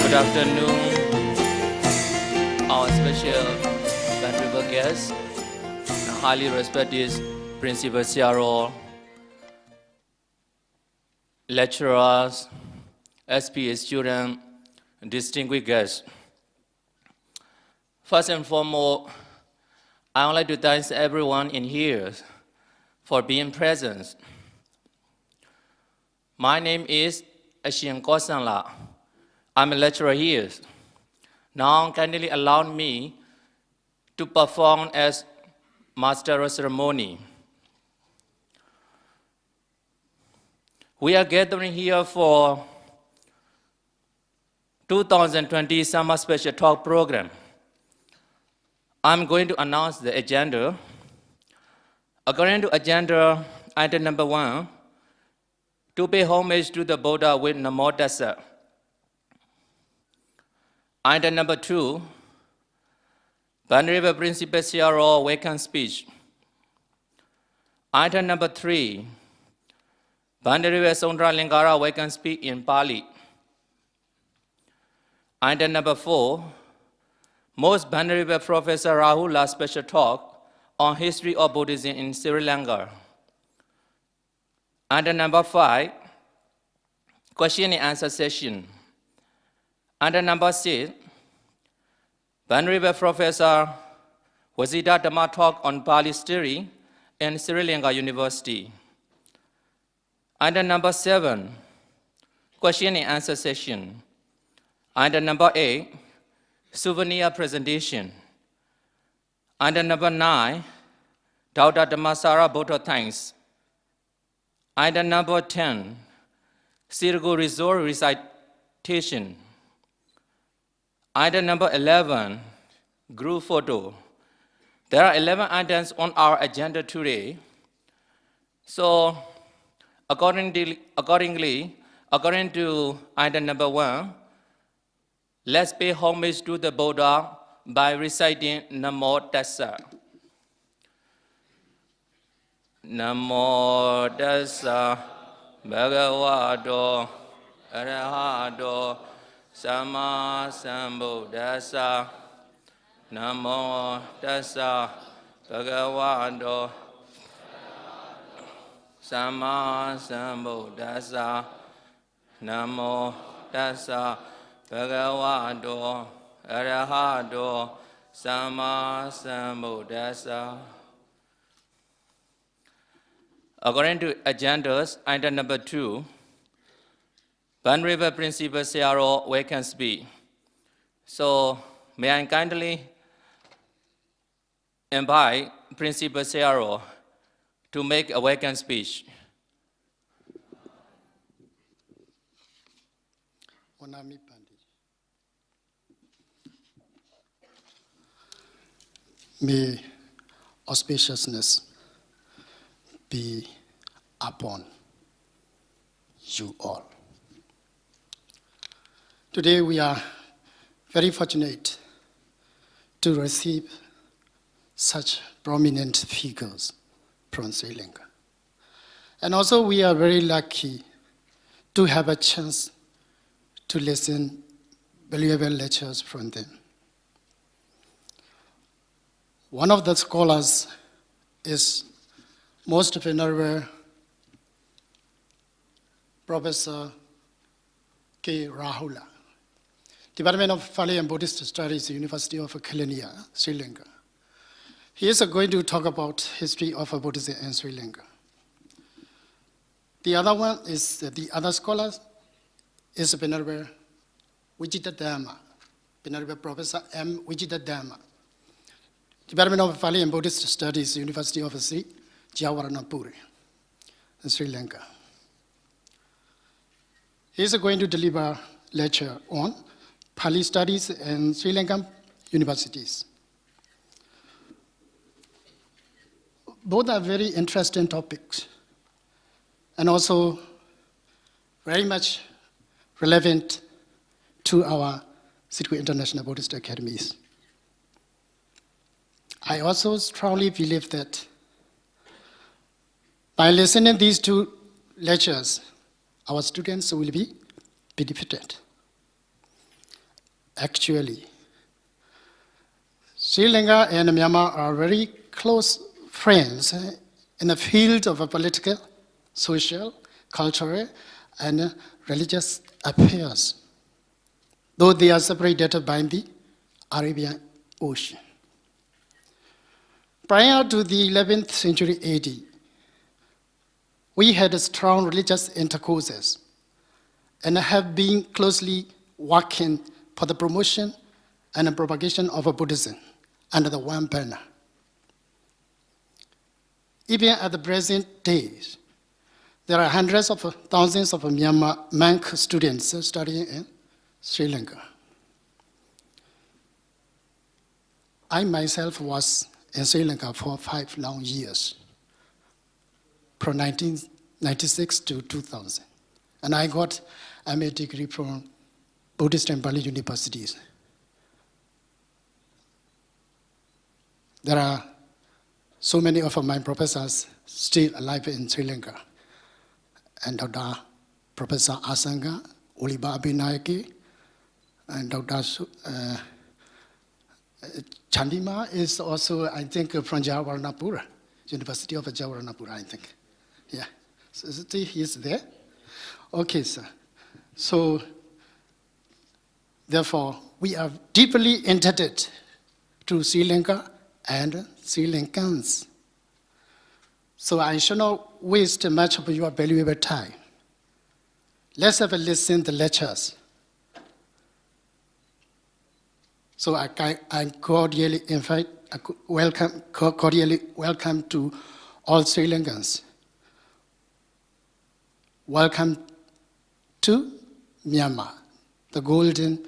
Good afternoon, our special valuable guests, highly respected principal CRO, lecturers, SPA students, distinguished guests. First and foremost, I would like to thank everyone in here for being present. My name is Ashin Kosanla. I'm a lecturer here. Now kindly allow me to perform as master of ceremony. We are gathering here for 2020 Summer Special Talk Program. I'm going to announce the agenda. According to agenda, item number 1, to pay homage to the Buddha with Namo Tassa. Item number 2, Venerable Principal CRO Welcome Speech. Item number 3, Venerable Sondra Lingara Welcome Speech in Pali. Item number 4, Most Venerable Professor Ruhula Special Talk on History of Buddhism in Sri Lanka. Item number 5, Question and Answer Session. Item number 6, Venerable Professor Wijithadhamma Talk on Pali history in Sri Lanka University. Item number 7, Question and Answer Session. Item number 8, Souvenir Presentation. Item number 9, Dr. Dhammasara Buddha Thanks. Item number 10, Sitagu Resort Recitation. Item number 11, group photo. There are 11 items on our agenda today. So, according to item number 1, let's pay homage to the Buddha by reciting Namo Tassa. Namo Tassa Bhagavato Arahato Sama Sambuddhassa. Namo Tassa Bhagavato Sama Sambuddhassa. Namo Tassa Bhagavato Arahato Sama Sambuddhassa. According to agendas, item number 2, Venerable Principal CRO Welcome Speech. So, may I kindly invite Principal CRO to make a welcome speech. May auspiciousness be upon you all. Today we are very fortunate to receive such prominent figures from Sri Lanka. And also we are very lucky to have a chance to listen valuable lectures from them. One of the scholars is Most Venerable Professor K. Ruhula, Department of Pali and Buddhist Studies, University of Peradeniya, Sri Lanka. He is going to talk about history of Buddhism in Sri Lanka. The other one is the other scholars is Venerable Wijithadhamma, Venerable Professor M. Wijithadhamma, Department of Pali and Buddhist Studies, University of Sri Jayewardenepura, in Sri Lanka. He is going to deliver lecture on Pali studies in Sri Lankan universities. Both are very interesting topics and also very much relevant to our Sitagu International Buddhist Academies. I also strongly believe that by listening to these two lectures, our students will be benefited. Actually, Sri Lanka and Myanmar are very close friends in the field of political, social, cultural, and religious affairs, though they are separated by the Arabian Ocean. Prior to the 11th century AD, we had strong religious intercourses and have been closely working for the promotion and propagation of Buddhism under the one banner. Even at the present days, there are hundreds of thousands of Myanmar monk students studying in Sri Lanka. I myself was in Sri Lanka for 5 long years, from 1996 to 2000. And I got a MA degree from Buddhist and Pali universities. There are so many of my professors still alive in Sri Lanka. And Dr. Professor Asanga, Oliba Abhinayake, and Dr. Chandima is also, I think, from Jayewardenepura, University of Jayewardenepura, I think. Yeah, so he is there. Okay, sir. So, therefore, we are deeply indebted to Sri Lanka and Sri Lankans. So I shall not waste much of your valuable time. Let's have a listen to the lectures. So I cordially welcome to all Sri Lankans. Welcome to Myanmar, the golden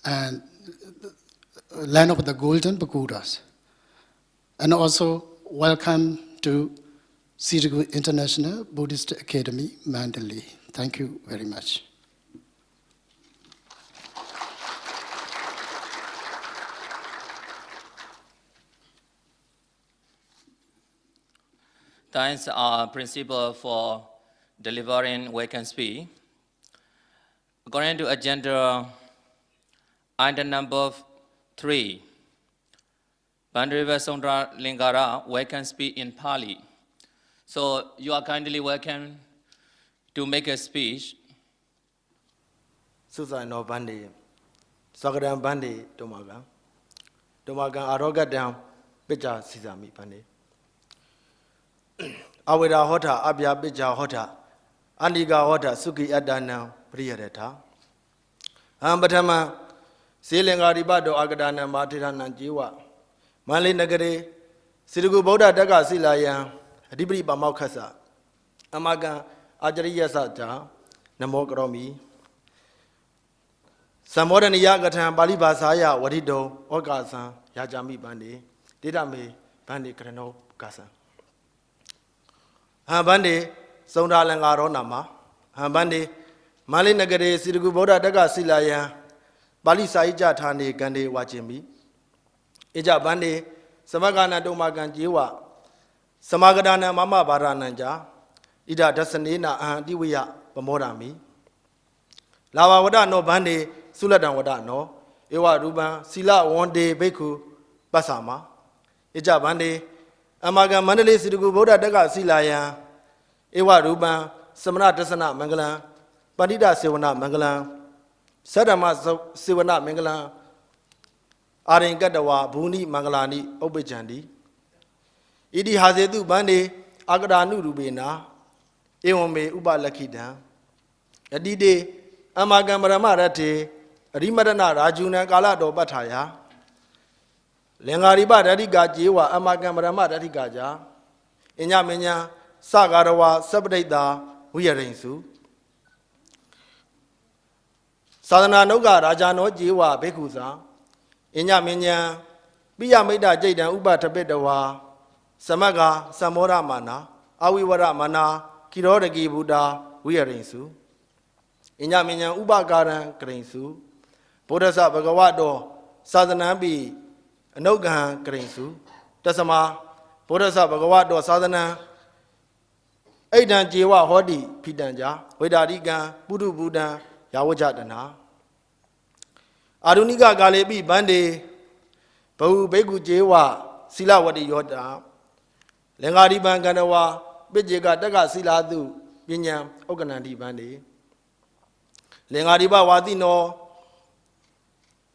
and land of the golden pagodas. And also welcome to Sitagu International Buddhist Academy, Mandalay. Thank you very much. Thanks our principle for delivering we can speak. According to agenda item number 3, Bandariva Sondra Lingara, we can speak in Pali. So you are kindly welcome to make a speech. Susano Bandi, Sagadan Bandi, Domagan, Arogadam, Bija Sisami Bandi. Awida Hota, Abia Bija Hota, Andiga Hota, Suki Adana, Priadeta. Ambatama, Silinga Ribado Agadana, Martirana Jiwa. Mali Nagare, Sitagu Boda Daga Silaya, Dibri Bamaukasa, Amaga, Ajariya Saja, Namogromi, Samodani Yagatan, Baliba Saya, Wadido, Ogasa, Yajami Bandi, Didame, Bandi Kreno, Kasa. Hambandi, Sonda Langaro Nama, Hambandi, Mali Nagare, Sitagu Boda Daga Silaya, Bali Saija Tani, Gandhi Wajimi. Ija Bandi, Samagana Domagan Jiwa, Samagadana Mama Barananja, Ida Dasanina and Diwia Bamorami. Lava Wada no Bandi, Suladan Wada no, Ewa Ruba, Sila one day Beku, Basama. Ija Bandi, Amaga Mandalay Sitagu Boda Daga Silaya, Ewa Ruba, Samana Dasana Mangala, Bandida Sivana Mangala, Sadama Sivana Mangala. Aringadawa, Buni, Mangalani, Obejandi. Idi Hazedu Bandi, Agadanu Rubina, Ewome Uba Lakida. Adide Amagam Rate, Rimadana Rajuna Galado Bataya. Lengariba Dadiga Jiwa Amagam Dadigaja. Inyamenya Sagarawa Sabdeda Wiarinsu. Sadhana Noga Rajano Jiwa Bekuza. Inyamenya Biyamida Jadan Uba Tabedawa. Samaga Samora Mana. Awiwara Mana. Kiroragi Buddha Wiarinsu. Inyamenya Uba Garan Krinsu. Bodhasa Bhagavado Sadhanabi Anogahan Krinsu. Tasama Bodhasa Bhagavado Sadhana Aidan Jiwa Hodi Pidanja Vedadigan Buddhu Buddha Yawajadana Arunika Galebi Bande Bahu Begu Jewa Sila Wadi Yoda Lengari Banganawa Bejega Daga Siladu Binyam Oganandi Bande Lengariba Wadino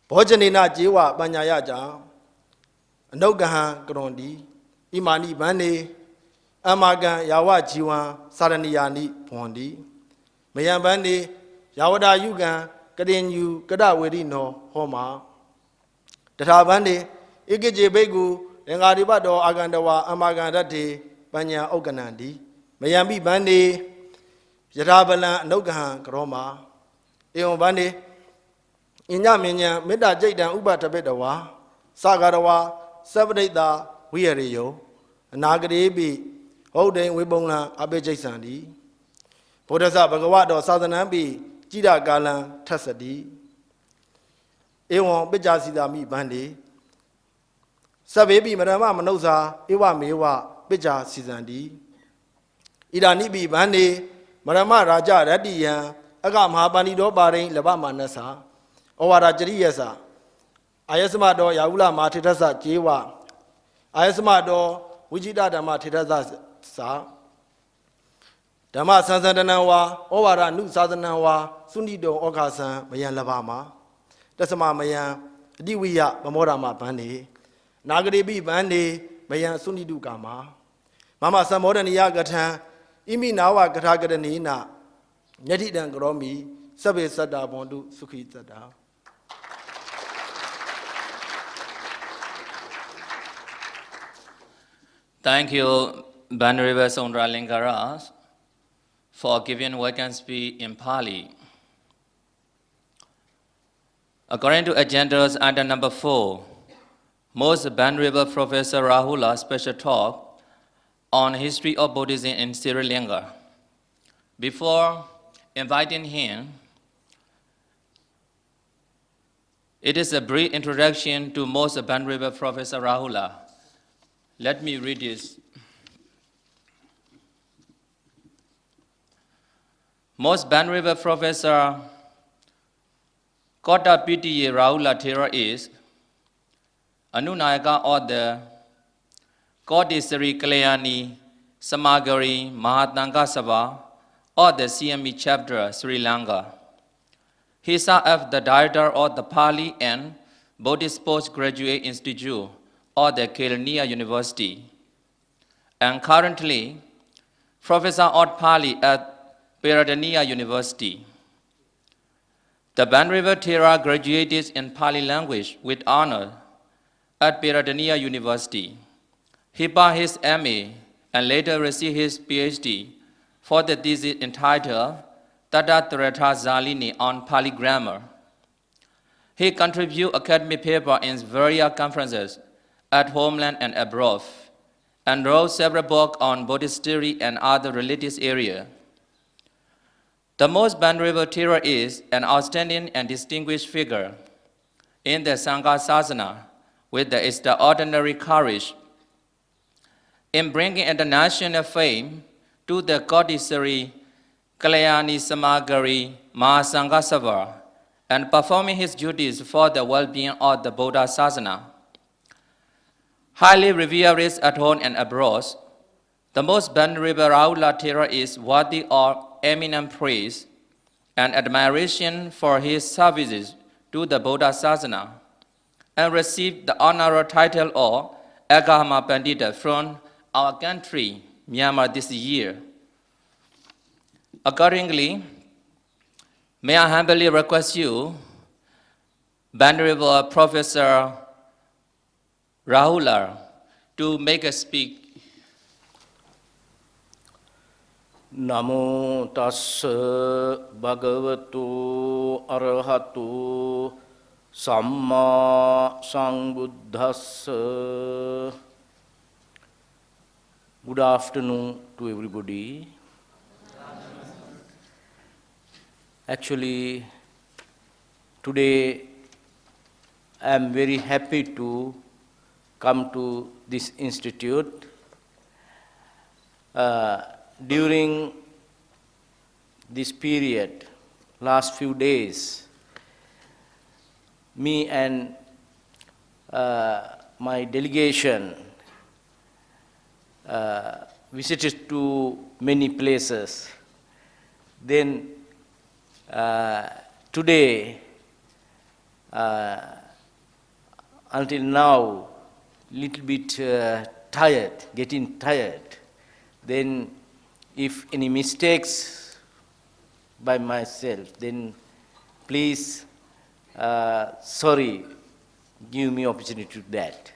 Bojanina Jiwa Banyayaja Anogahan Grondi Imani Bande Amagan Yawa Jiwa Saraniyani Pondi Mayambande Yawada Yugan Kadenu Kada Wedino Homa Tatabande Igije Begu Lengaribado Agandawa Amagandate Banya Oganandi Mayambi Bande Yarabala Nogahan Kroma Eon Bande Inyamenya Meda Jaydan Uba Tabedawa Sagarawa Sabdeda Wiario Nagarebi Holding Wibona Abe Jasandi Bodhasa Bhagavado Sadhanabi Jida Galan Tasadi Ewon Bijasida Mi Bandi Sababi Madama Manosa Ewa Mewa Bija Sizandi Idanibi Bandi Madama Raja Radiyan Agam Habani do Barin Labama Nasa Owara Jariasa Ayasma do Yaula Matitasa Jewa Ayasma do Wijithadhamma Tedasa Sa Dhamma Sansadanawa, Owara Nu Sadanawa, Sunido Okasan, Mayan Labama, Dasama Mayan, Diwiya, Mamorama Bandi, Nagaribi Bandi, Mayan Sunidu Gama, Mama Samodania Gatan, Imi Nawa Gataganina, Yeti dan Gromi, Sabe Sada Bondu Suki Sada. Thank you, Banriva Sondra Lingaras, for giving what can speak in Pali. According to agendas under number 4, most Banriva Professor Ruhula special talk on history of Buddhism in Sri Lanka. Before inviting him, it is a brief introduction to most Banriva Professor Ruhula. Let me read this. Most Banriva Professor Kota Piti Ruhula Thera is Anunayaka of the Kodisari Kalyani Samagari Mahatanga Sabha of the CME chapter Sri Lanka. He served the director of the Pali and Buddhist Postgraduate Institute of the Peradeniya University, and currently Professor of Pali at Peradeniya University. The Banriva Thera graduated in Pali language with honor at Peradeniya University. He passed his MA and later received his PhD for the thesis entitled Tata Tarata Zalini on Pali grammar. He contributed academic papers in various conferences at homeland and abroad, and wrote several books on Buddhist theory and other religious areas. The most Banriva Thera is an outstanding and distinguished figure in the Sangha Sasana with the extraordinary courage in bringing international fame to the Kodisari Kalyani Samagari Mahasangha Sabha and performing his duties for the well-being of the Buddha Sasana. Highly revered at home and abroad, the most Banriva Ruhula Thera is worthy of eminent praise and admiration for his services to the Buddha Sasana, and received the honorary title of Agama Pandita from our country, Myanmar, this year. Accordingly, may I humbly request you, Venerable Professor Ruhula, to make a speak. Namo tassa bhagavato arahato samma sambuddhassa. Good afternoon to everybody. Actually, today I am very happy to come to this institute. During this period, last few days, me and my delegation visited to many places. Then today, until now, little bit tired, getting tired. Then if any mistakes by myself, then please, sorry, give me opportunity to that.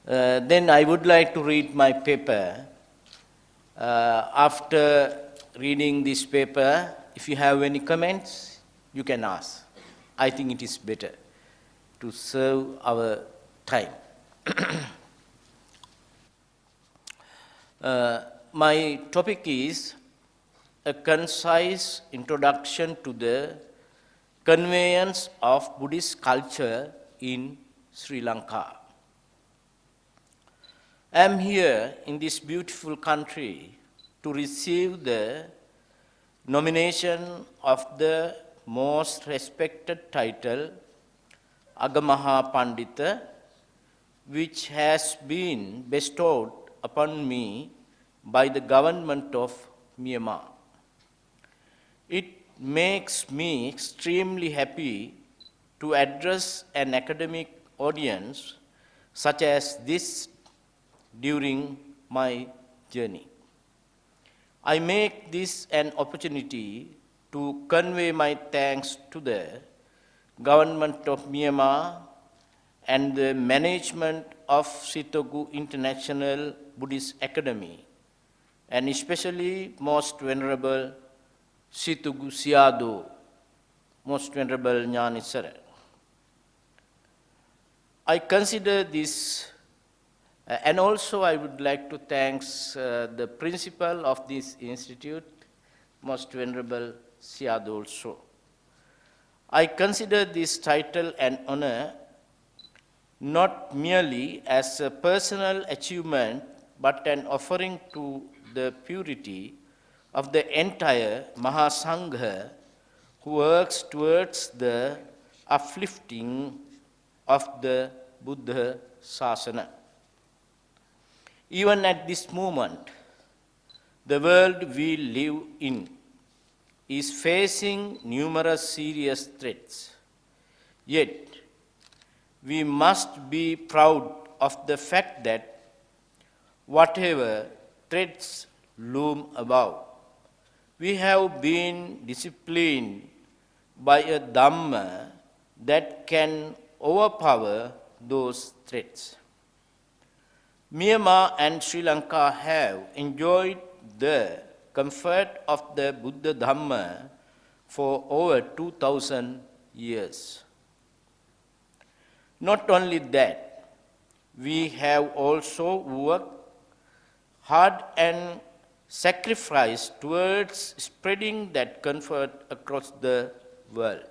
Then I would like to read my paper. After reading this paper, if you have any comments, you can ask. I think it is better to serve our time. My topic is a concise introduction to the conveyance of Buddhist culture in Sri Lanka. I am here in this beautiful country to receive the nomination of the most respected title, Agamaha Pandita, which has been bestowed upon me by the government of Myanmar. It makes me extremely happy to address an academic audience such as this during my journey. I make this an opportunity to convey my thanks to the government of Myanmar and the management of Sitagu International Buddhist Academy, and especially Most Venerable Sitagu Siado, Most Venerable Nyanisara. I consider this, and also I would like to thank the principal of this institute, Most Venerable Siado also. I consider this title an honor, not merely as a personal achievement, but an offering to the purity of the entire Mahasangha who works towards the uplifting of the Buddha Sasana. Even at this moment, the world we live in is facing numerous serious threats. Yet, we must be proud of the fact that whatever threats loom above, we have been disciplined by a Dhamma that can overpower those threats. Myanmar and Sri Lanka have enjoyed the comfort of the Buddha Dhamma for over 2,000 years. Not only that, we have also worked hard and sacrificed towards spreading that comfort across the world.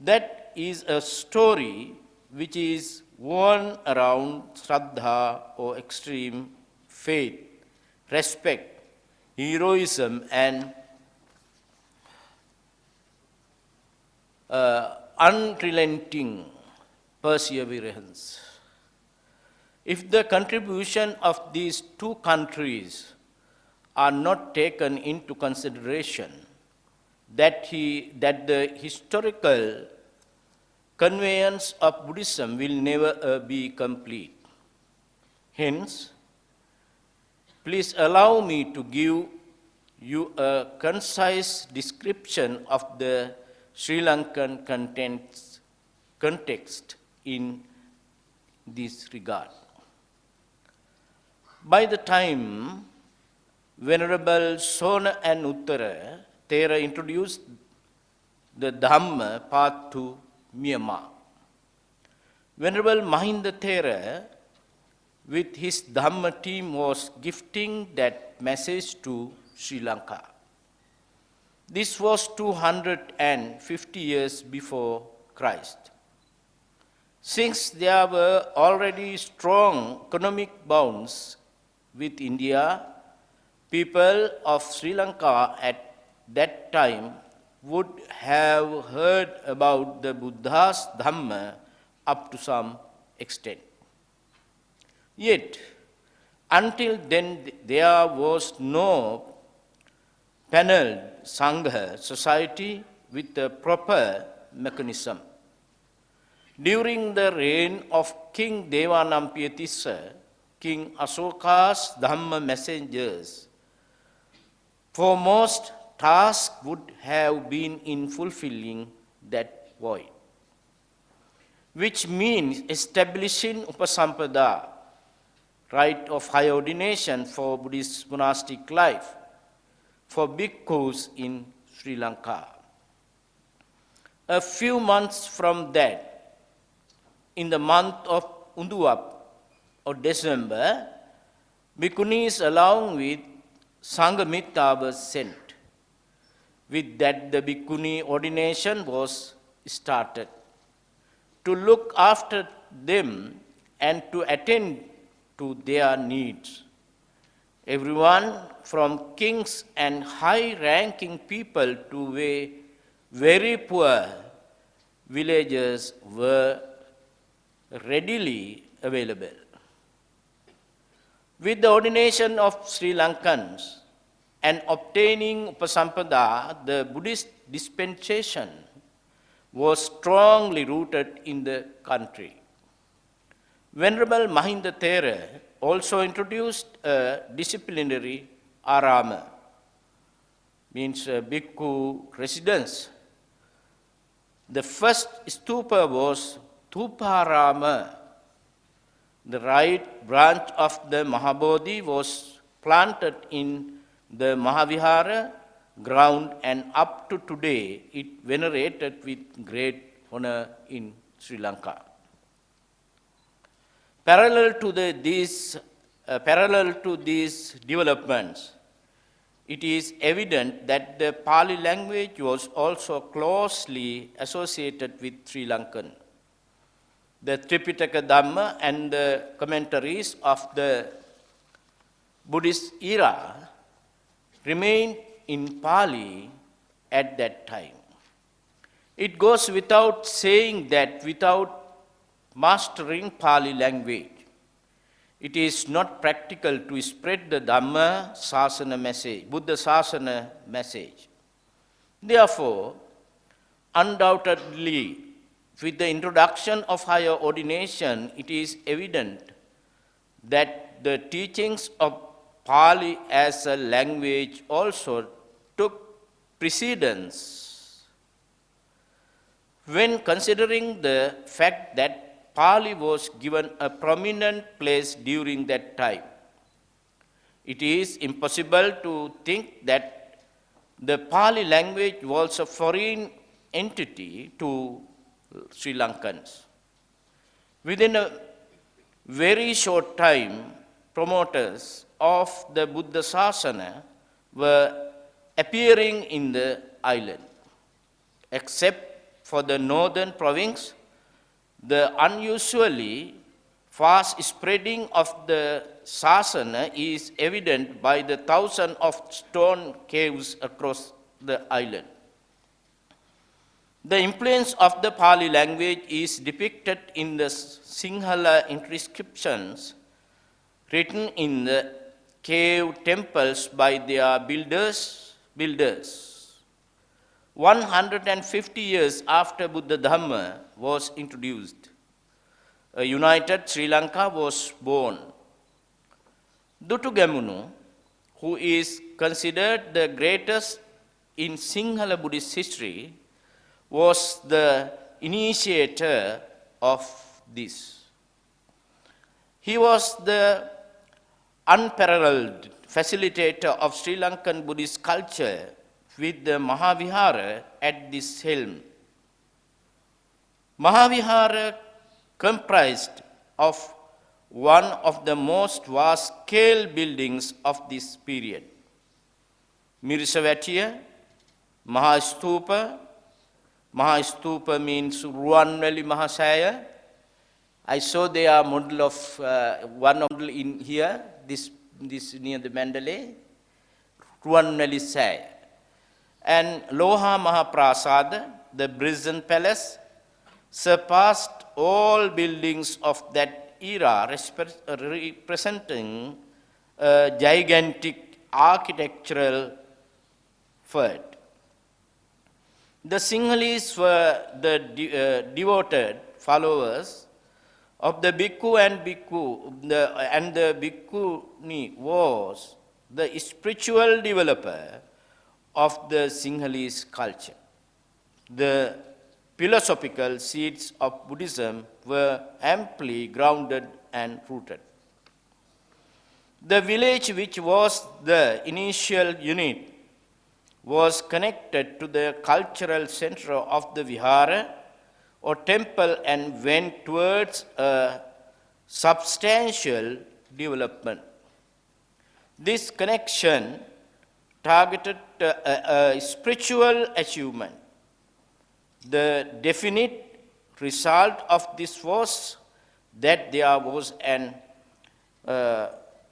That is a story which is worn around Shraddha or extreme faith, respect, heroism, and unrelenting perseverance. If the contribution of these two countries are not taken into consideration, that the historical conveyance of Buddhism will never be complete. Hence, Please allow me to give you a concise description of the Sri Lankan context in this regard. By the time Venerable Sona and Uttara Thera introduced the Dhamma path to Myanmar, Venerable Mahinda Thera with his Dhamma team was gifting that message to Sri Lanka. This was 250 years before Christ. Since there were already strong economic bonds with India, people of Sri Lanka at that time would have heard about the Buddha's Dhamma up to some extent. Yet, until then, there was no paneled Sangha society with a proper mechanism. During the reign of King Devanampiya, King Asoka's Dhamma messengers, foremost task would have been in fulfilling that void, which means establishing Upasampada, right of higher ordination for Buddhist monastic life, for bhikkhus in Sri Lanka. A few months from that, in the month of Unduap or December, bhikkhunis along with Sanghamita were sent. With that, the bhikkhuni ordination was started. To look after them and to attend to their needs. Everyone from kings and high-ranking people to very poor villagers were readily available. With the ordination of Sri Lankans and obtaining Upasampada, the Buddhist dispensation was strongly rooted in the country. Venerable Mahinda Thera also introduced a disciplinary arama, means a bhikkhu residence. The first stupa was Thuparama. The right branch of the Mahabodhi was planted in the Mahavihara ground, and up to today it venerated with great honor in Sri Lanka. Parallel to these developments, it is evident that the Pali language was also closely associated with Sri Lankan. The Tripitaka Dhamma and the commentaries of the Buddhist era remained in Pali at that time. It goes without saying that without mastering Pali language, it is not practical to spread the Dhamma Sasana message, Buddha Sasana message. Therefore, undoubtedly, with the introduction of higher ordination, it is evident that the teachings of Pali as a language also took precedence. When considering the fact that Pali was given a prominent place during that time, it is impossible to think that the Pali language was a foreign entity to Sri Lankans. Within a very short time, promoters of the Buddha Sasana were appearing in the island. Except for the northern province, the unusually fast spreading of the Sasana is evident by the thousands of stone caves across the island. The influence of the Pali language is depicted in the Sinhala inscriptions written in the cave temples by their builders. 150 years after Buddha Dhamma was introduced, a united Sri Lanka was born. Dutugamunu, who is considered the greatest in Sinhala Buddhist history, was the initiator of this. He was the unparalleled facilitator of Sri Lankan Buddhist culture with the Mahavihara at this helm. Mahavihara comprised of one of the most vast-scale buildings of this period. Mirisavatiya, Mahastupa. Mahastupa means Ruanveli Mahasaya. I saw there are model of one model in here, this near the Mandalay, Ruanveli Saya. And Loha Mahaprasada, the Brisbane Palace, surpassed all buildings of that era, representing a gigantic architectural feat. The Sinhalese were the devoted followers of the Bhikkhu and Bhikkhu, and the Bhikkhuni was the spiritual developer of the Sinhalese culture. The philosophical seeds of Buddhism were amply grounded and rooted. The village, which was the initial unit, was connected to the cultural center of the vihara or temple and went towards a substantial development. This connection targeted a spiritual achievement. The definite result of this was that there was an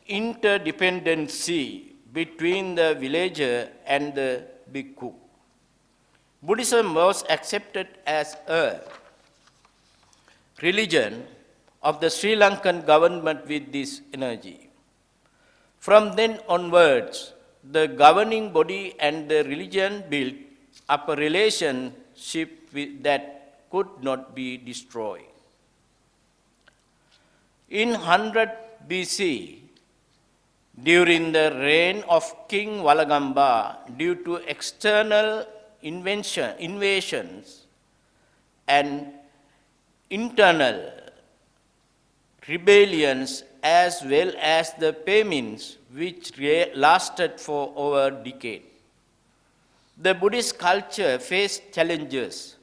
interdependency between the villager and the bhikkhu. Buddhism was accepted as a religion of the Sri Lankan government with this energy. From then onwards, the governing body and the religion built up a relationship that could not be destroyed. In 100 BC, during the reign of King Valagamba, due to external invasions and internal rebellions, as well as the famines which lasted for over a decade, the Buddhist culture faced challenges.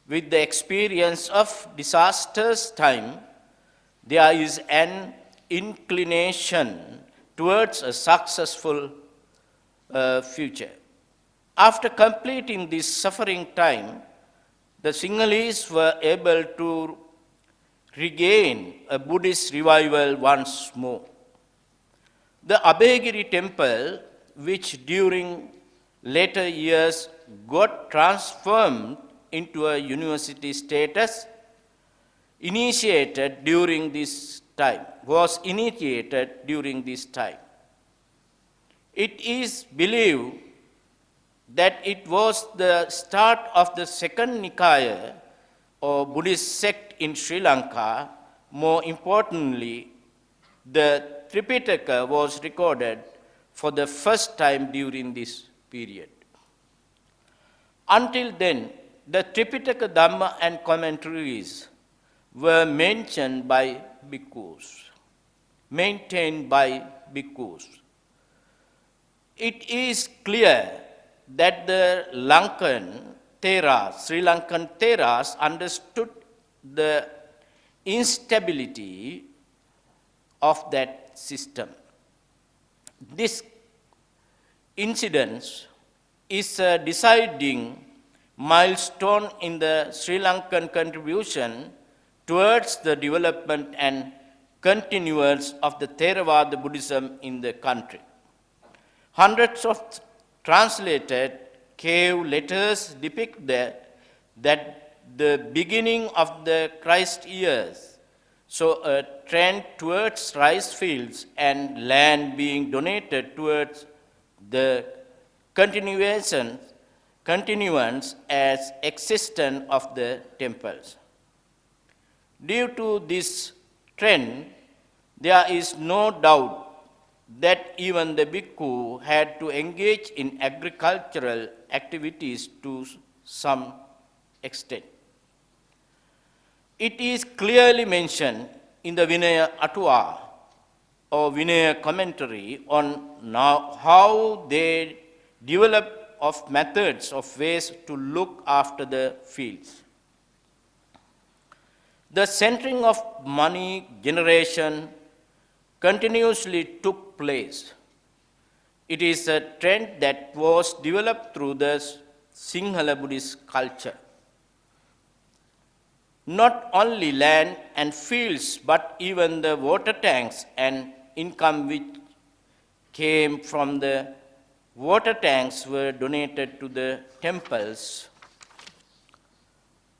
With the experience of disastrous time, there is an inclination towards a successful future. After completing this suffering time, the Sinhalese were able to regain a Buddhist revival once more. The Abhayagiri temple, which during later years got transformed into a university status, was initiated during this time. It is believed that it was the start of the second Nikaya or Buddhist sect in Sri Lanka. More importantly, the Tripitaka was recorded for the first time during this period. Until then, the Tripitaka Dhamma and commentaries were maintained by bhikkhus. It is clear that the Sri Lankan Theras understood the instability of that system. This incident is a deciding milestone in the Sri Lankan contribution towards the development and continuance of the Theravada Buddhism in the country. Hundreds of translated cave letters depict that the beginning of the Christ years saw a trend towards rice fields and land being donated towards the continuance as existence of the temples. Due to this trend, there is no doubt that even the bhikkhu had to engage in agricultural activities to some extent. It is clearly mentioned in the Vinaya Atwa or Vinaya commentary on how they develop of methods of ways to look after the fields. The centering of money generation continuously took place. It is a trend that was developed through the Sinhala Buddhist culture. Not only land and fields, but even the water tanks and income which came from the water tanks were donated to the temples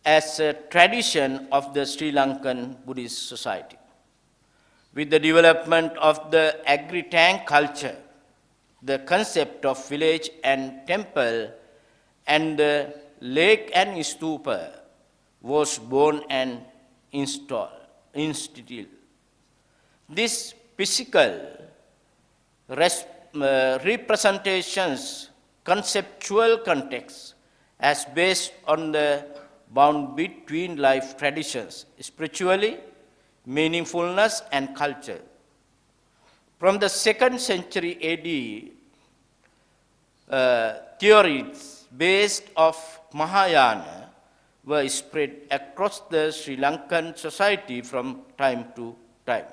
as a tradition of the Sri Lankan Buddhist society. With the development of the agri-tank culture, the concept of village and temple and the lake and stupa was born and instituted. These physical representations, conceptual context, as based on the bound between life traditions, spiritually, meaningfulness and culture. From the 2nd century AD, theories based of Mahayana were spread across the Sri Lankan society from time to time.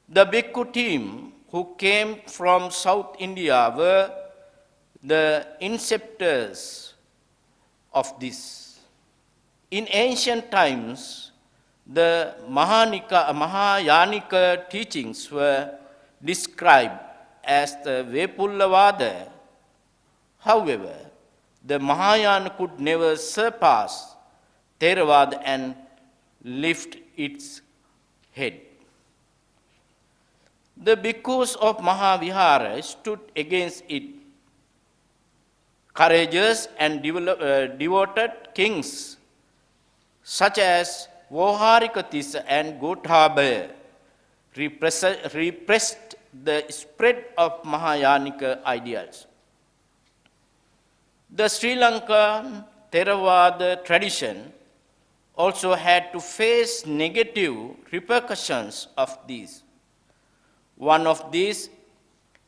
The bhikkhu team who came from South India were the inceptors of this. In ancient times, the Mahayanika teachings were described as the Vepullavada. However, the Mahayana could never surpass Theravada and lift its head. The bhikkhus of Mahavihara stood against it. Courageous and devoted kings such as Voharikatissa and Gotabaya repressed the spread of Mahayanika ideals. The Sri Lankan Theravada tradition also had to face negative repercussions of these. One of these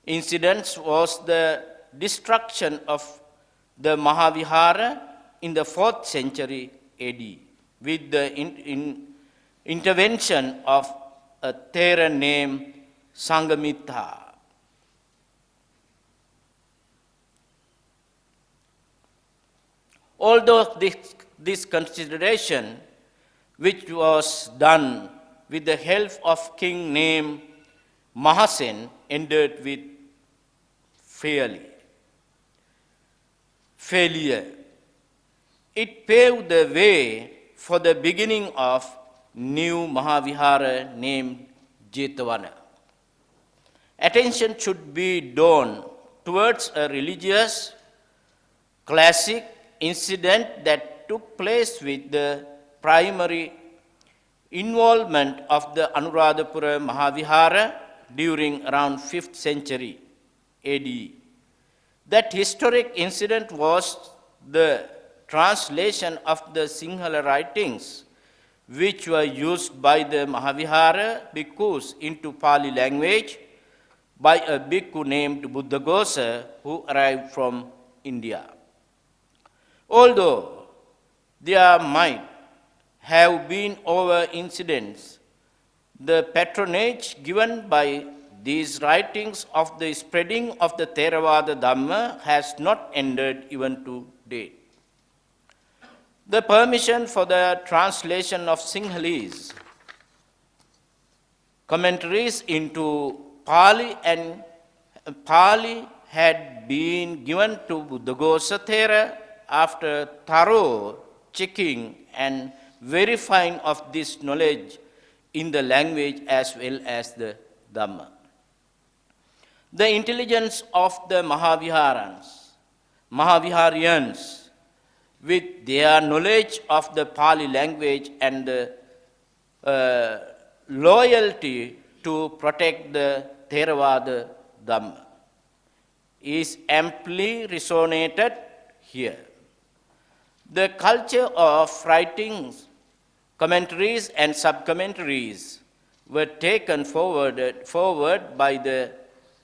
incidents was the destruction of the Mahavihara in the 4th century AD with the intervention of a Thera named Sangamitha. Although this consideration, which was done with the help of king named Mahasen, ended with failure. It paved the way for the beginning of new Mahavihara named Jetavana. Attention should be drawn towards a religious classic incident that took place with the primary involvement of the Anuradhapura Mahavihara during around 5th century AD. That historic incident was the translation of the Sinhala writings which were used by the Mahavihara bhikkhus into Pali language by a bhikkhu named Buddhaghosa who arrived from India. Although there might have been over incidents, the patronage given by these writings of the spreading of the Theravada Dhamma has not ended even to date. The permission for the translation of Sinhalese commentaries into Pali had been given to Buddhaghosa Thera after thorough checking and verifying of this knowledge in the language as well as the Dhamma. The intelligence of the Mahaviharians, with their knowledge of the Pali language and the loyalty to protect the Theravada Dhamma is amply resonated here. The culture of writings, commentaries and sub-commentaries were taken forward by the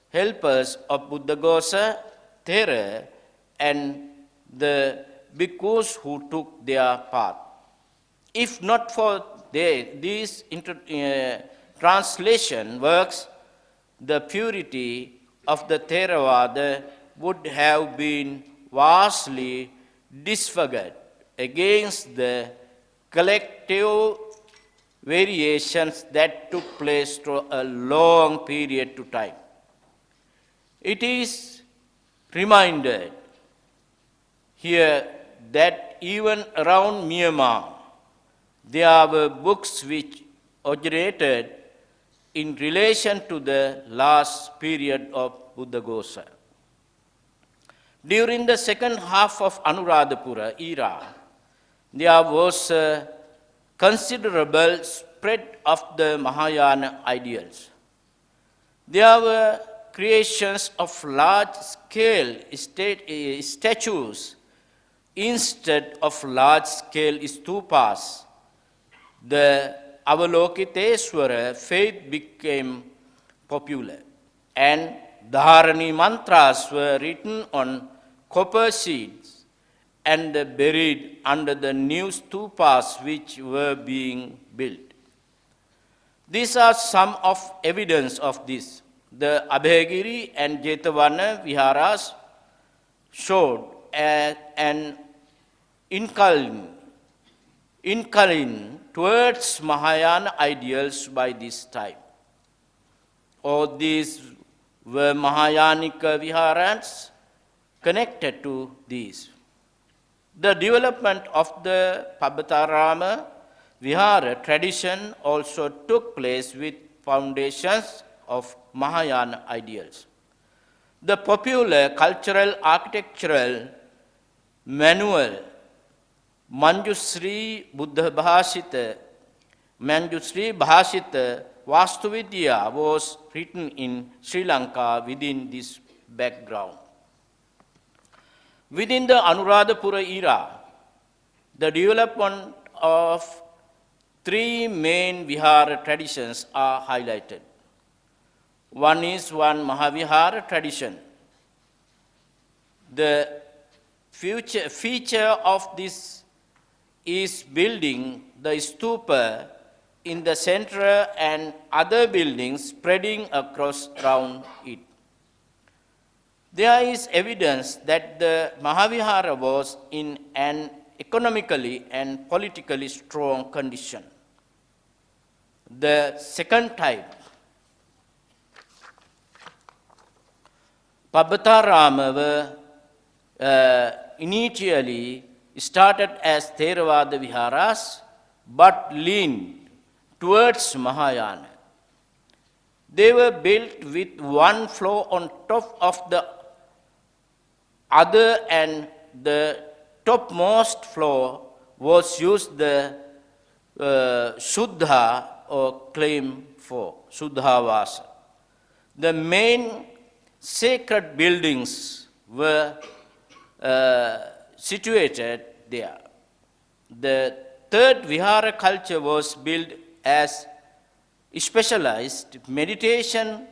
helpers of Buddhaghosa, Thera, and the bhikkhus who took their path. If not for these translation works, the purity of the Theravada would have been vastly disfigured against the collective variations that took place through a long period of time. It is reminded here that even around Myanmar, there were books which originated in relation to the last period of Buddhaghosa. During the second half of Anuradhapura era, there was a considerable spread of the Mahayana ideals. There were creations of large-scale statues instead of large-scale stupas. The Avalokiteswara faith became popular, and Dharani mantras were written on copper sheets and buried under the new stupas which were being built. These are some of evidence of this. The Abhayagiri and Jetavana viharas showed an incline towards Mahayana ideals by this time. All these were Mahayanika viharas connected to these. The development of the Pabbatarama vihara tradition also took place with foundations of Mahayana ideals. The popular cultural architectural manual Manjusri Bhashita Vastuvidya was written in Sri Lanka within this background. Within the Anuradhapura era, the development of three main vihara traditions are highlighted. One is Mahavihara tradition. The feature of this is building the stupa in the center and other buildings spreading across around it. There is evidence that the Mahavihara was in an economically and politically strong condition. The second type, Pabbatarama, were initially started as Theravada viharas but leaned towards Mahayana. They were built with one floor on top of the other, and the topmost floor was used the Shuddha or claim for Shuddhavasa. The main sacred buildings were situated there. The third vihara culture was built as specialized meditation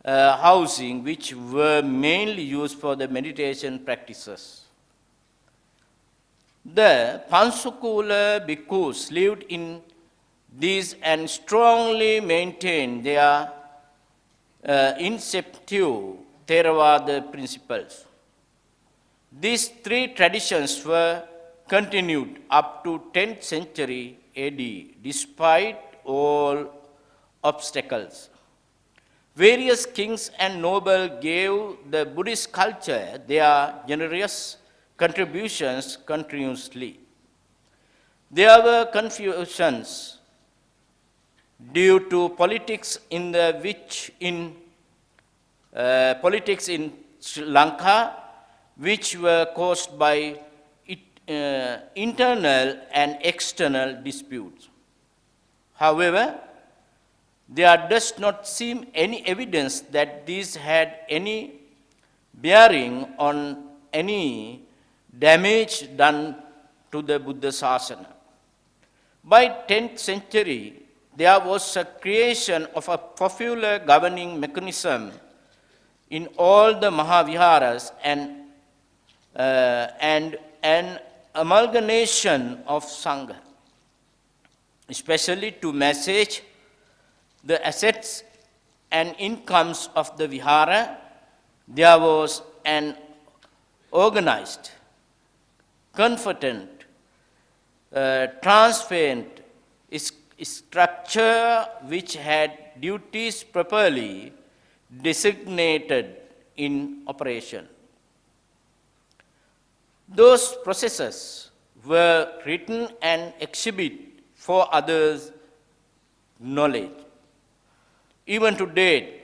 housing, which were mainly used for the meditation practices. The Pansukula bhikkhus lived in these and strongly maintained their inceptive Theravada principles. These three traditions were continued up to 10th century AD, despite all obstacles. Various kings and nobles gave the Buddhist culture their generous contributions continuously. There were confusions due to politics in Sri Lanka, which were caused by internal and external disputes. However, there does not seem any evidence that these had any bearing on any damage done to the Buddha Sasana. By 10th century, there was a creation of a popular governing mechanism in all the Mahaviharas and an amalgamation of Sangha, especially to manage the assets and incomes of the Vihara. There was an organized, confident, transparent structure which had duties properly designated in operation. Those processes were written and exhibited for others' knowledge. Even today,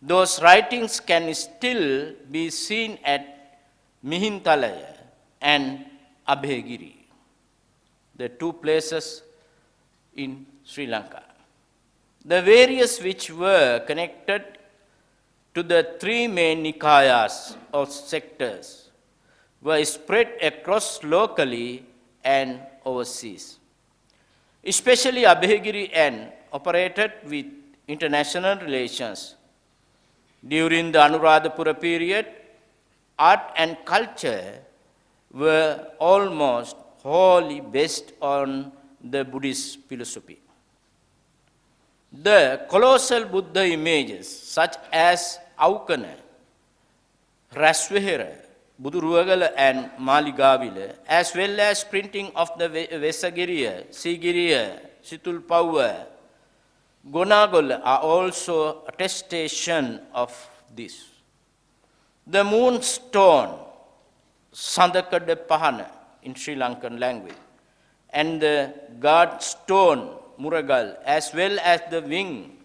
those writings can still be seen at Mihintalaya and Abhegiri, the two places in Sri Lanka. The various which were connected to the three main Nikayas or sectors were spread across locally and overseas. Especially Abhegiri N operated with international relations. During the Anuradhapura period, art and culture were almost wholly based on the Buddhist philosophy. The colossal Buddha images such as Aukana, Rasvehara, Buduruagala and Maligavila, as well as printing of the Vesagiriya, Sigiriya, Situlpaua, Gonagola are also attestation of this. The moonstone, Sandakada Pahana in Sri Lankan language, and the guard stone, Muragal, as well as the wing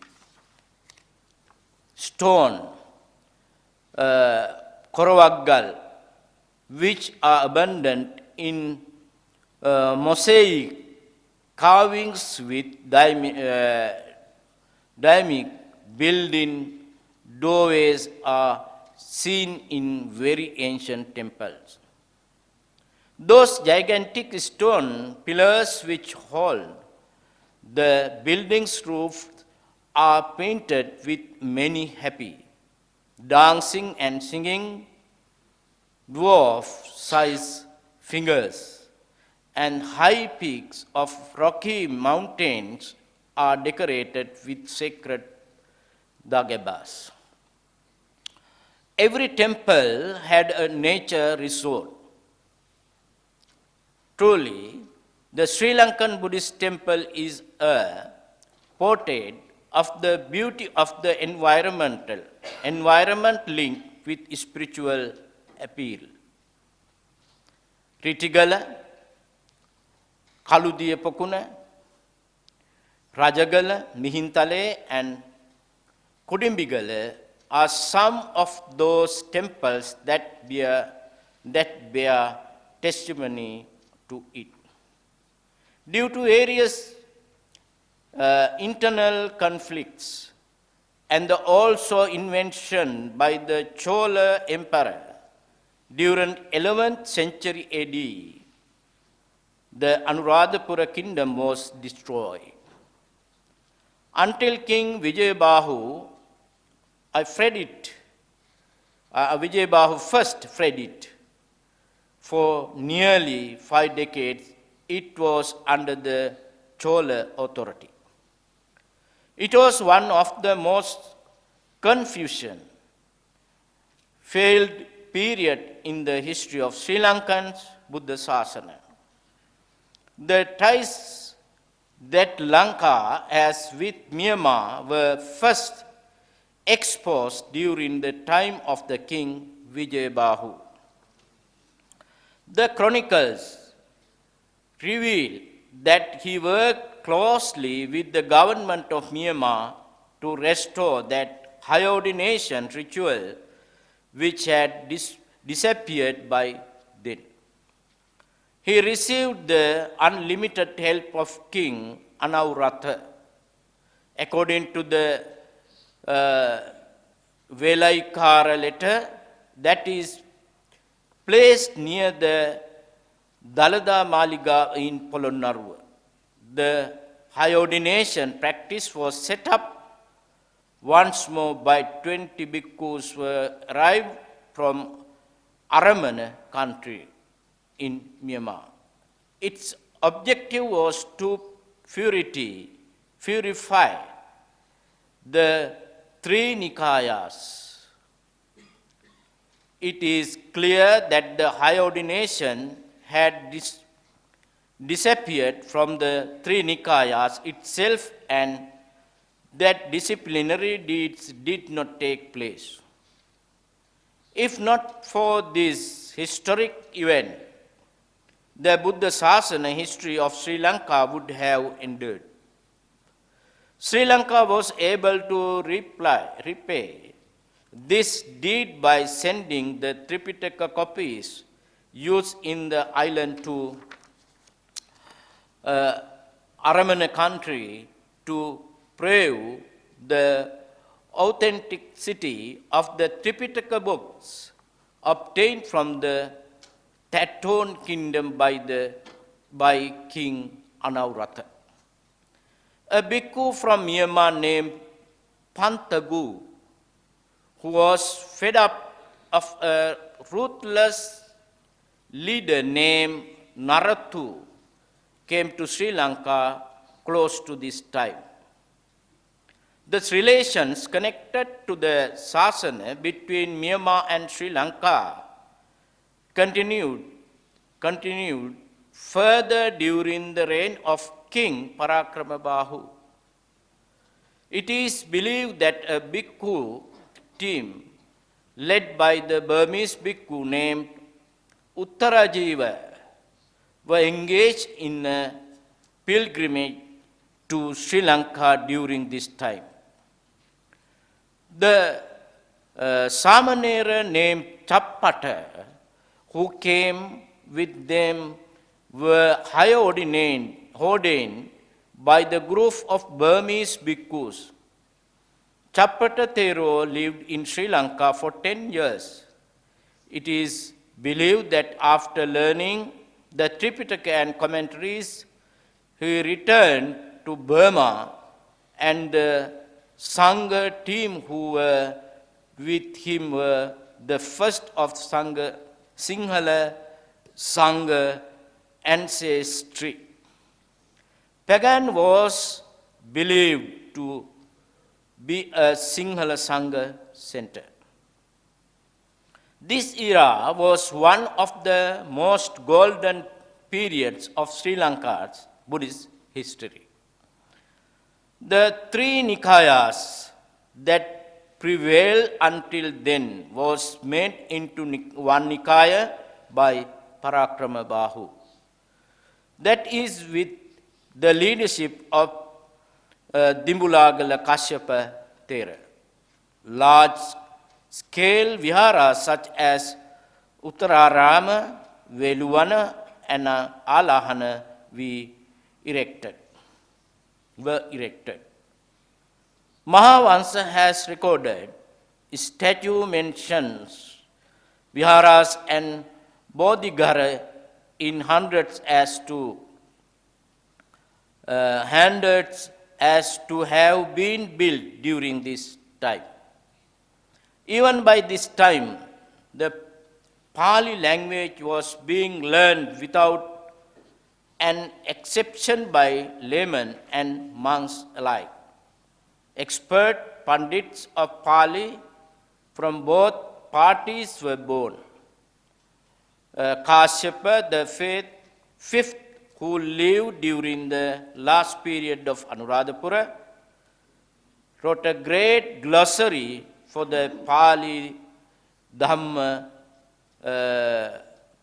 stone, Koravaggal, which are abundant in mosaic carvings with dynamic building doorways are seen in very ancient temples. Those gigantic stone pillars which hold the building's roof are painted with many happy, dancing and singing dwarf-sized figures, and high peaks of rocky mountains are decorated with sacred dagebas. Every temple had a nature resort. Truly, the Sri Lankan Buddhist temple is a portrait of the beauty of the environment linked with spiritual appeal. Ritigala, Kaludiya Pokuna, Rajagala, Mihintale, and Kudimbigala are some of those temples that bear testimony to it. Due to various internal conflicts and also invention by the Chola Emperor during 11th century AD, the Anuradhapura kingdom was destroyed. Until King Vijayabahu Vijayabahu first freed it. For nearly 5 decades, it was under the Chola authority. It was one of the most confusion failed period in the history of Sri Lankan's Buddha Sasana. The ties that Lanka has with Myanmar were first exposed during the time of the king Vijayabahu. The chronicles reveal that he worked closely with the government of Myanmar to restore that high ordination ritual which had disappeared by then. He received the unlimited help of King Anauratha, according to the Velaikara letter, that is placed near the Dalada Maliga in Polonnaruwa. The high ordination practice was set up once more by 20 bhikkhus who arrived from Aramana country in Myanmar. Its objective was to purify the three Nikayas. It is clear that the high ordination had disappeared from the three Nikayas itself and that disciplinary deeds did not take place. If not for this historic event, the Buddha Sasana history of Sri Lanka would have endured. Sri Lanka was able to repay this deed by sending the Tripitaka copies used in the island to Aramana country to prove the authenticity of the Tripitaka books obtained from the Tatton kingdom by King Anauratha. A bhikkhu from Myanmar named Pantagu, who was fed up of a ruthless leader named Narathu, came to Sri Lanka close to this time. The relations connected to the Sasana between Myanmar and Sri Lanka continued further during the reign of King Parakramabahu. It is believed that a bhikkhu team led by the Burmese bhikkhu named Uttarajiva were engaged in a pilgrimage to Sri Lanka during this time. The Samanera named Chappata, who came with them, were high ordained by the group of Burmese bhikkhus. Chappata Thero lived in Sri Lanka for 10 years. It is believed that after learning the Tripitaka and commentaries, he returned to Burma, and the Sangha team who were with him were the first of Sinhala Sangha ancestry. Pagan was believed to be a Sinhala Sangha center. This era was one of the most golden periods of Sri Lanka's Buddhist history. The three Nikayas that prevailed until then was made into one Nikaya by Parakramabahu. That is with the leadership of Dimbulagala Kashyapa Thera. Large-scale viharas such as Uttararama, Veluvana, and Alahana were erected. Mahavansa has recorded statue mentions viharas and bodhigara in hundreds as to have been built during this time. Even by this time, the Pali language was being learned without an exception by laymen and monks alike. Expert Pandits of Pali from both parties were born. Kashyapa, the fifth who lived during the last period of Anuradhapura, wrote a great glossary for the Pali Dhamma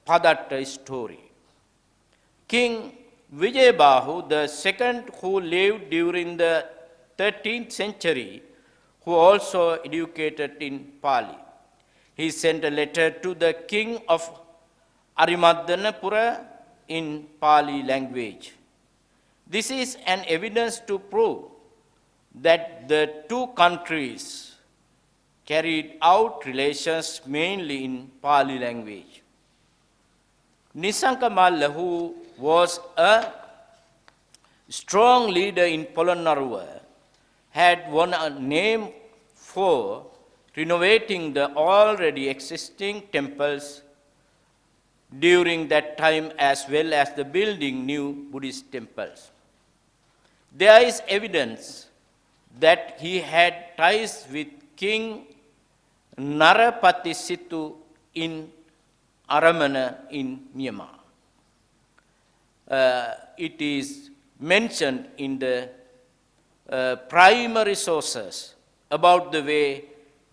Padatta story. King Vijayabahu, the second who lived during the 13th century, who also educated in Pali, he sent a letter to the king of Jayewardenepura in Pali language. This is an evidence to prove that the two countries carried out relations mainly in Pali language. Nisanka Malla, who was a strong leader in Polonnaruwa, had won a name for renovating the already existing temples during that time, as well as the building new Buddhist temples. There is evidence that he had ties with King Narapatisitu in Aramana in Myanmar. It is mentioned in the primary sources about the way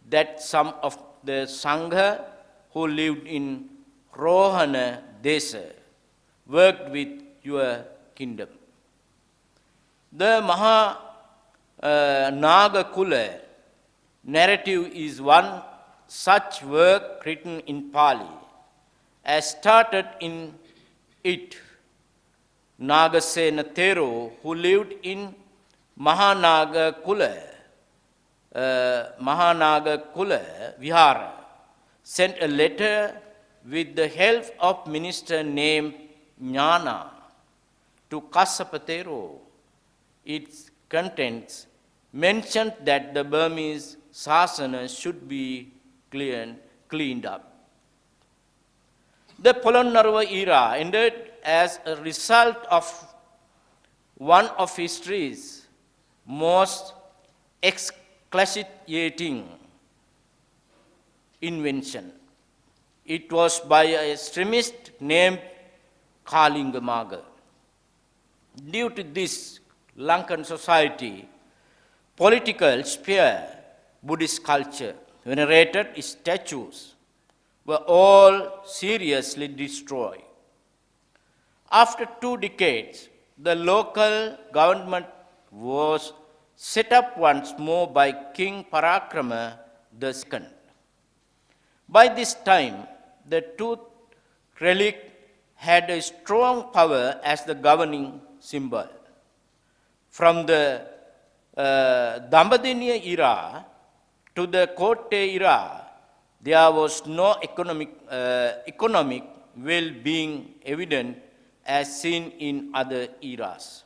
that some of the Sangha who lived in Rohana Desa worked with your kingdom. The Naga Kula narrative is one such work written in Pali, as started in it Nagasena Thero, who lived in Mahanaga Kula Vihara, sent a letter with the help of minister named Jnana to Kassapa Thero. Its contents mentioned that the Burmese sasana should be cleaned up. The Polonnaruwa era ended as a result of one of history's most excruciating invention. It was by an extremist named Kalingamaga. Due to this, Lankan society, political sphere, Buddhist culture, venerated statues were all seriously destroyed. After 2 decades, the local government was set up once more by King Parakrama II. By this time, the tooth relic had a strong power as the governing symbol. From the Dambadiniya era to the Kotte era, there was no economic well-being evident as seen in other eras.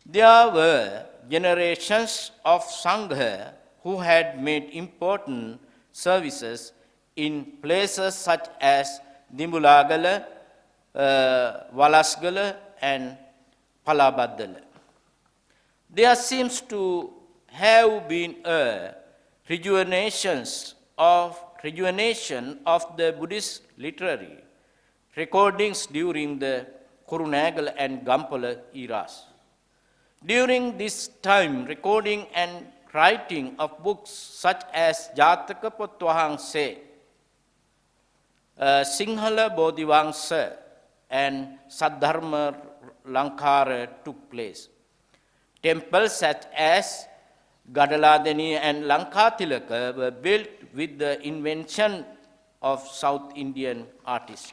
There were generations of Sangha who had made important services in places such as Dimbulagala, Walasgala, and Palabadala. There seems to have been a rejuvenation of the Buddhist literary recordings during the Kurunagal and Gampala eras. During this time, recording and writing of books such as Jataka Potwahangse, Sinhala Bodhivangsa, and Saddharma Lankara took place. Temples such as Gadaladeni and Lankatilaka were built with the invention of South Indian artists.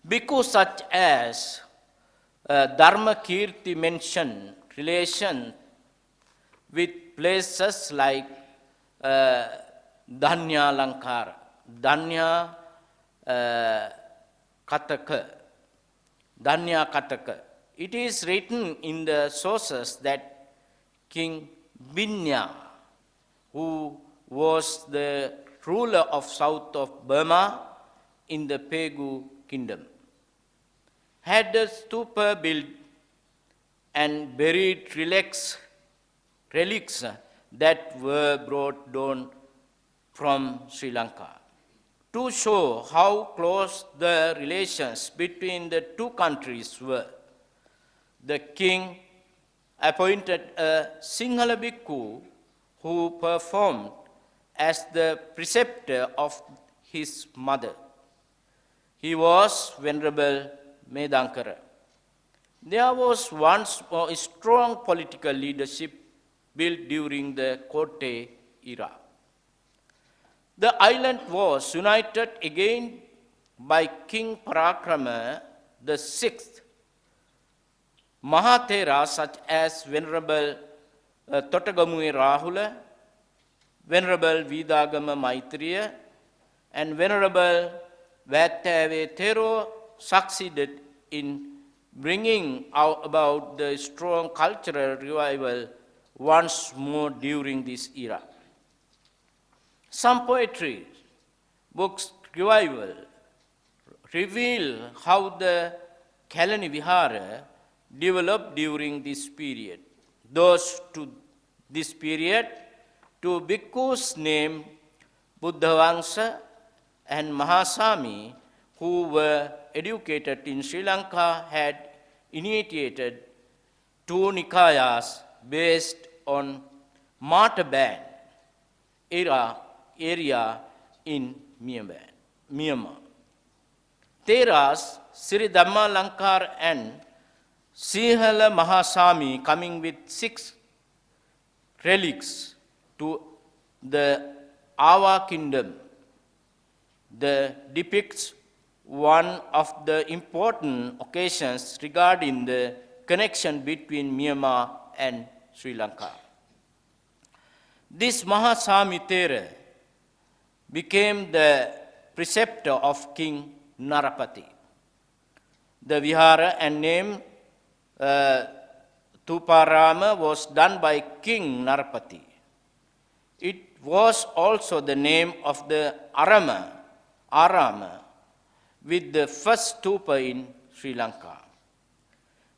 Because such as Dharma Kirti mention relation with places like Dhanya Lankara, Dhanya Kataka. It is written in the sources that King Binya, who was the ruler of south of Burma in the Pegu kingdom, had a stupa built and buried relics that were brought down from Sri Lanka. To show how close the relations between the two countries were, the king appointed a Sinhala bhikkhu who performed as the preceptor of his mother. He was Venerable Medankara. There was once a strong political leadership built during the Kotte era. The island was united again by King Parakrama VI, Mahatheras such as Venerable Totagamue Ruhula, Venerable Wijithadhamma Maitreya, and Venerable Vattave Thero succeeded in bringing about the strong cultural revival once more during this era. Some poetry books revival reveal how the Kalani Vihara developed during this period. Those to this period, two bhikkhus named Buddhavangsa and Mahasami, who were educated in Sri Lanka, had initiated two nikayas based on Mataban area in Myanmar. Theras, Sri Dhamma Lankar and Sinhala Mahasami coming with 6 relics to the Ava kingdom. The depicts one of the important occasions regarding the connection between Myanmar and Sri Lanka. This Mahasami Thera became the preceptor of King Narapati. The vihara and name Tuparama was done by King Narapati. It was also the name of the Arama with the first stupa in Sri Lanka.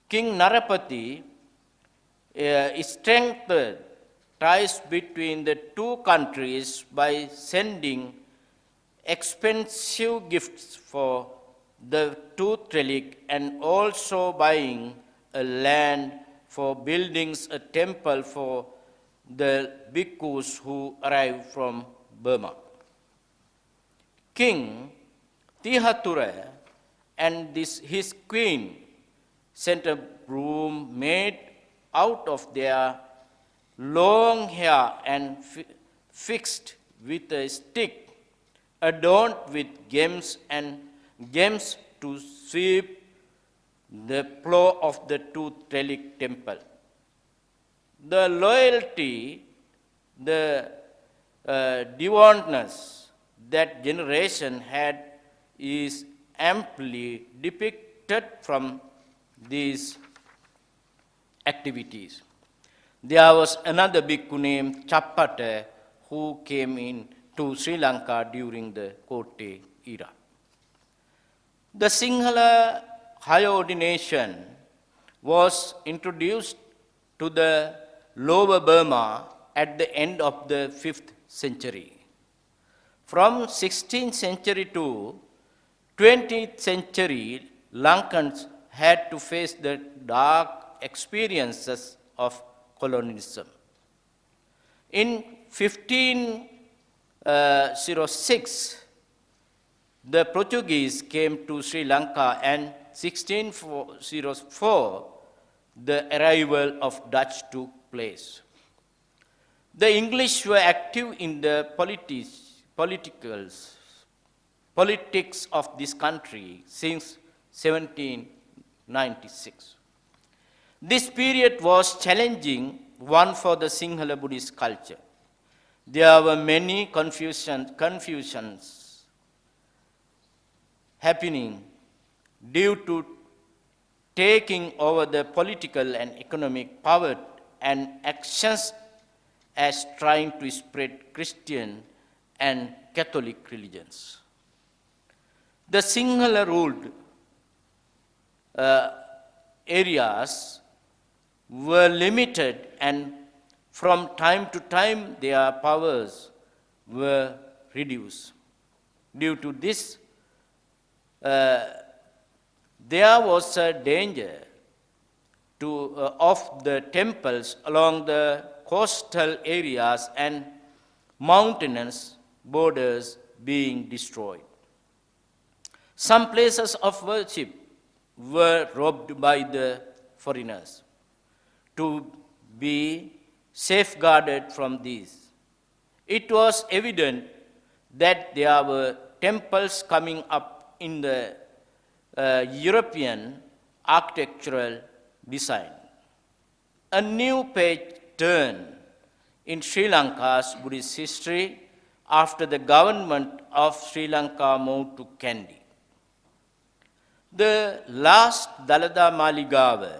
King Narapati strengthened ties between the two countries by sending expensive gifts for the tooth relic and also buying a land for building a temple for the bhikkhus who arrived from Burma. King Tihatura and his queen sent a broom made out of their long hair and fixed with a stick adorned with gems to sweep the floor of the tooth relic temple. The loyalty, the devoutness that generation had is amply depicted from these activities. There was another bhikkhu named Chappata who came in to Sri Lanka during the Kotte era. The Sinhala higher ordination was introduced to the Lower Burma at the end of the 5th century. From 16th century to 20th century, Lankans had to face the dark experiences of colonialism. In 1506, the Portuguese came to Sri Lanka, and 1604, the arrival of Dutch took place. The English were active in the politics of this country since 1796. This period was challenging one for the Sinhala Buddhist culture. There were many confusions happening due to taking over the political and economic power and actions as trying to spread Christian and Catholic religions. The Sinhala ruled areas were limited, and from time to time their powers were reduced. Due to this, there was a danger of the temples along the coastal areas and mountainous borders being destroyed. Some places of worship were robbed by the foreigners. To be safeguarded from these, it was evident that there were temples coming up in the European architectural design. A new page turned in Sri Lanka's Buddhist history after the government of Sri Lanka moved to Kandy. The last Dalada Maligawa,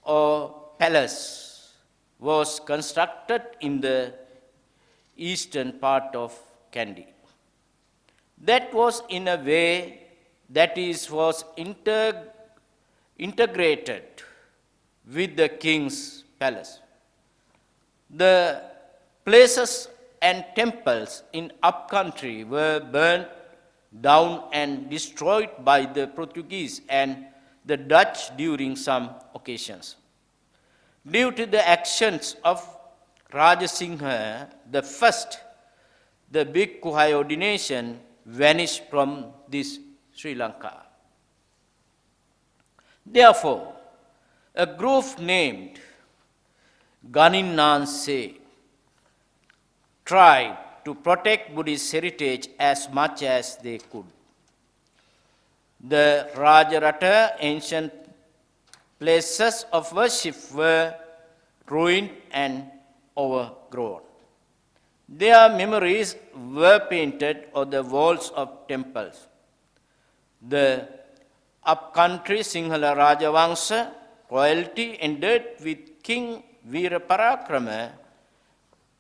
or palace, was constructed in the eastern part of Kandy. That was in a way was integrated with the king's palace. The places and temples in upcountry were burnt down and destroyed by the Portuguese and the Dutch during some occasions. Due to the actions of Rajasingha the first, the Bhikkhu high ordination vanished from this Sri Lanka. Therefore, a group named Ganinanse tried to protect Buddhist heritage as much as they could. The Rajarata, ancient places of worship, were ruined and overgrown. Their memories were painted on the walls of temples. The upcountry Sinhala Rajavamsa royalty ended with King Veeraparakrama,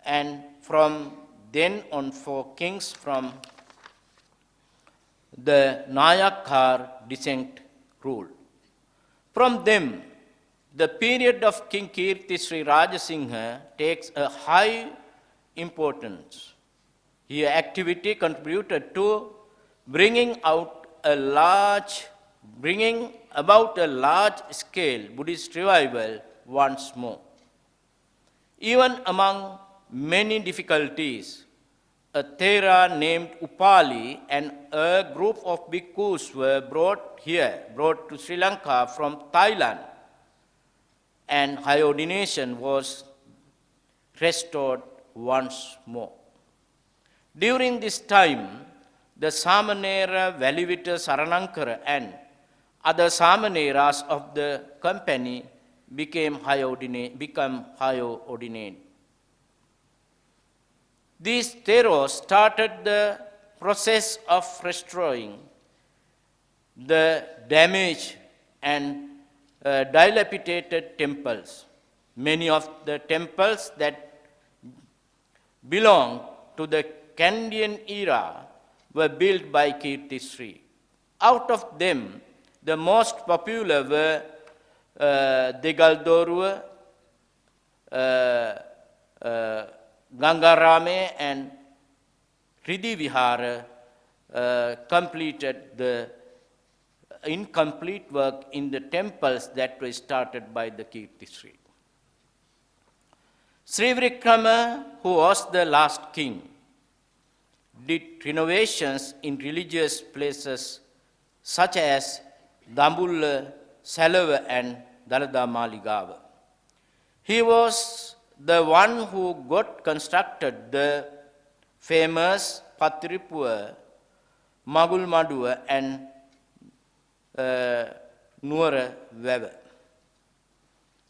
and from then on 4 kings from the Nayakar descent ruled. From them, the period of King Kirtisri Rajasingha takes a high importance. His activity contributed to bringing about a large-scale Buddhist revival once more. Even among many difficulties, a Thera named Upali and a group of bhikkhus were brought to Sri Lanka from Thailand, and high ordination was restored once more. During this time, the Samanera Valivita Saranankara and other Samaneras of the company became high ordinated. These Theros started the process of restoring the damaged and dilapidated temples. Many of the temples that belong to the Kandian era were built by Kirtisri. Out of them, the most popular were Degaldorua, Gangarame, and Ridivihara completed the incomplete work in the temples that were started by the Kirtisri. Sri Vikrama, who was the last king, did renovations in religious places such as Dambulla, Salava, and Dalada Maligawa. He was the one who got constructed the famous Patiripua, Magulmadua, and Nuara Weber,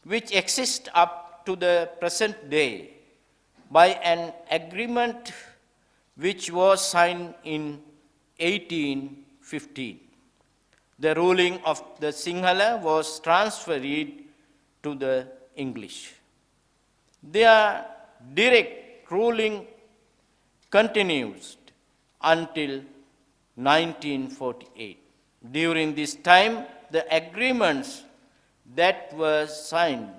which exist up to the present day by an agreement which was signed in 1815. The ruling of the Sinhala was transferred to the English. Their direct ruling continues until 1948. During this time, the agreements that were signed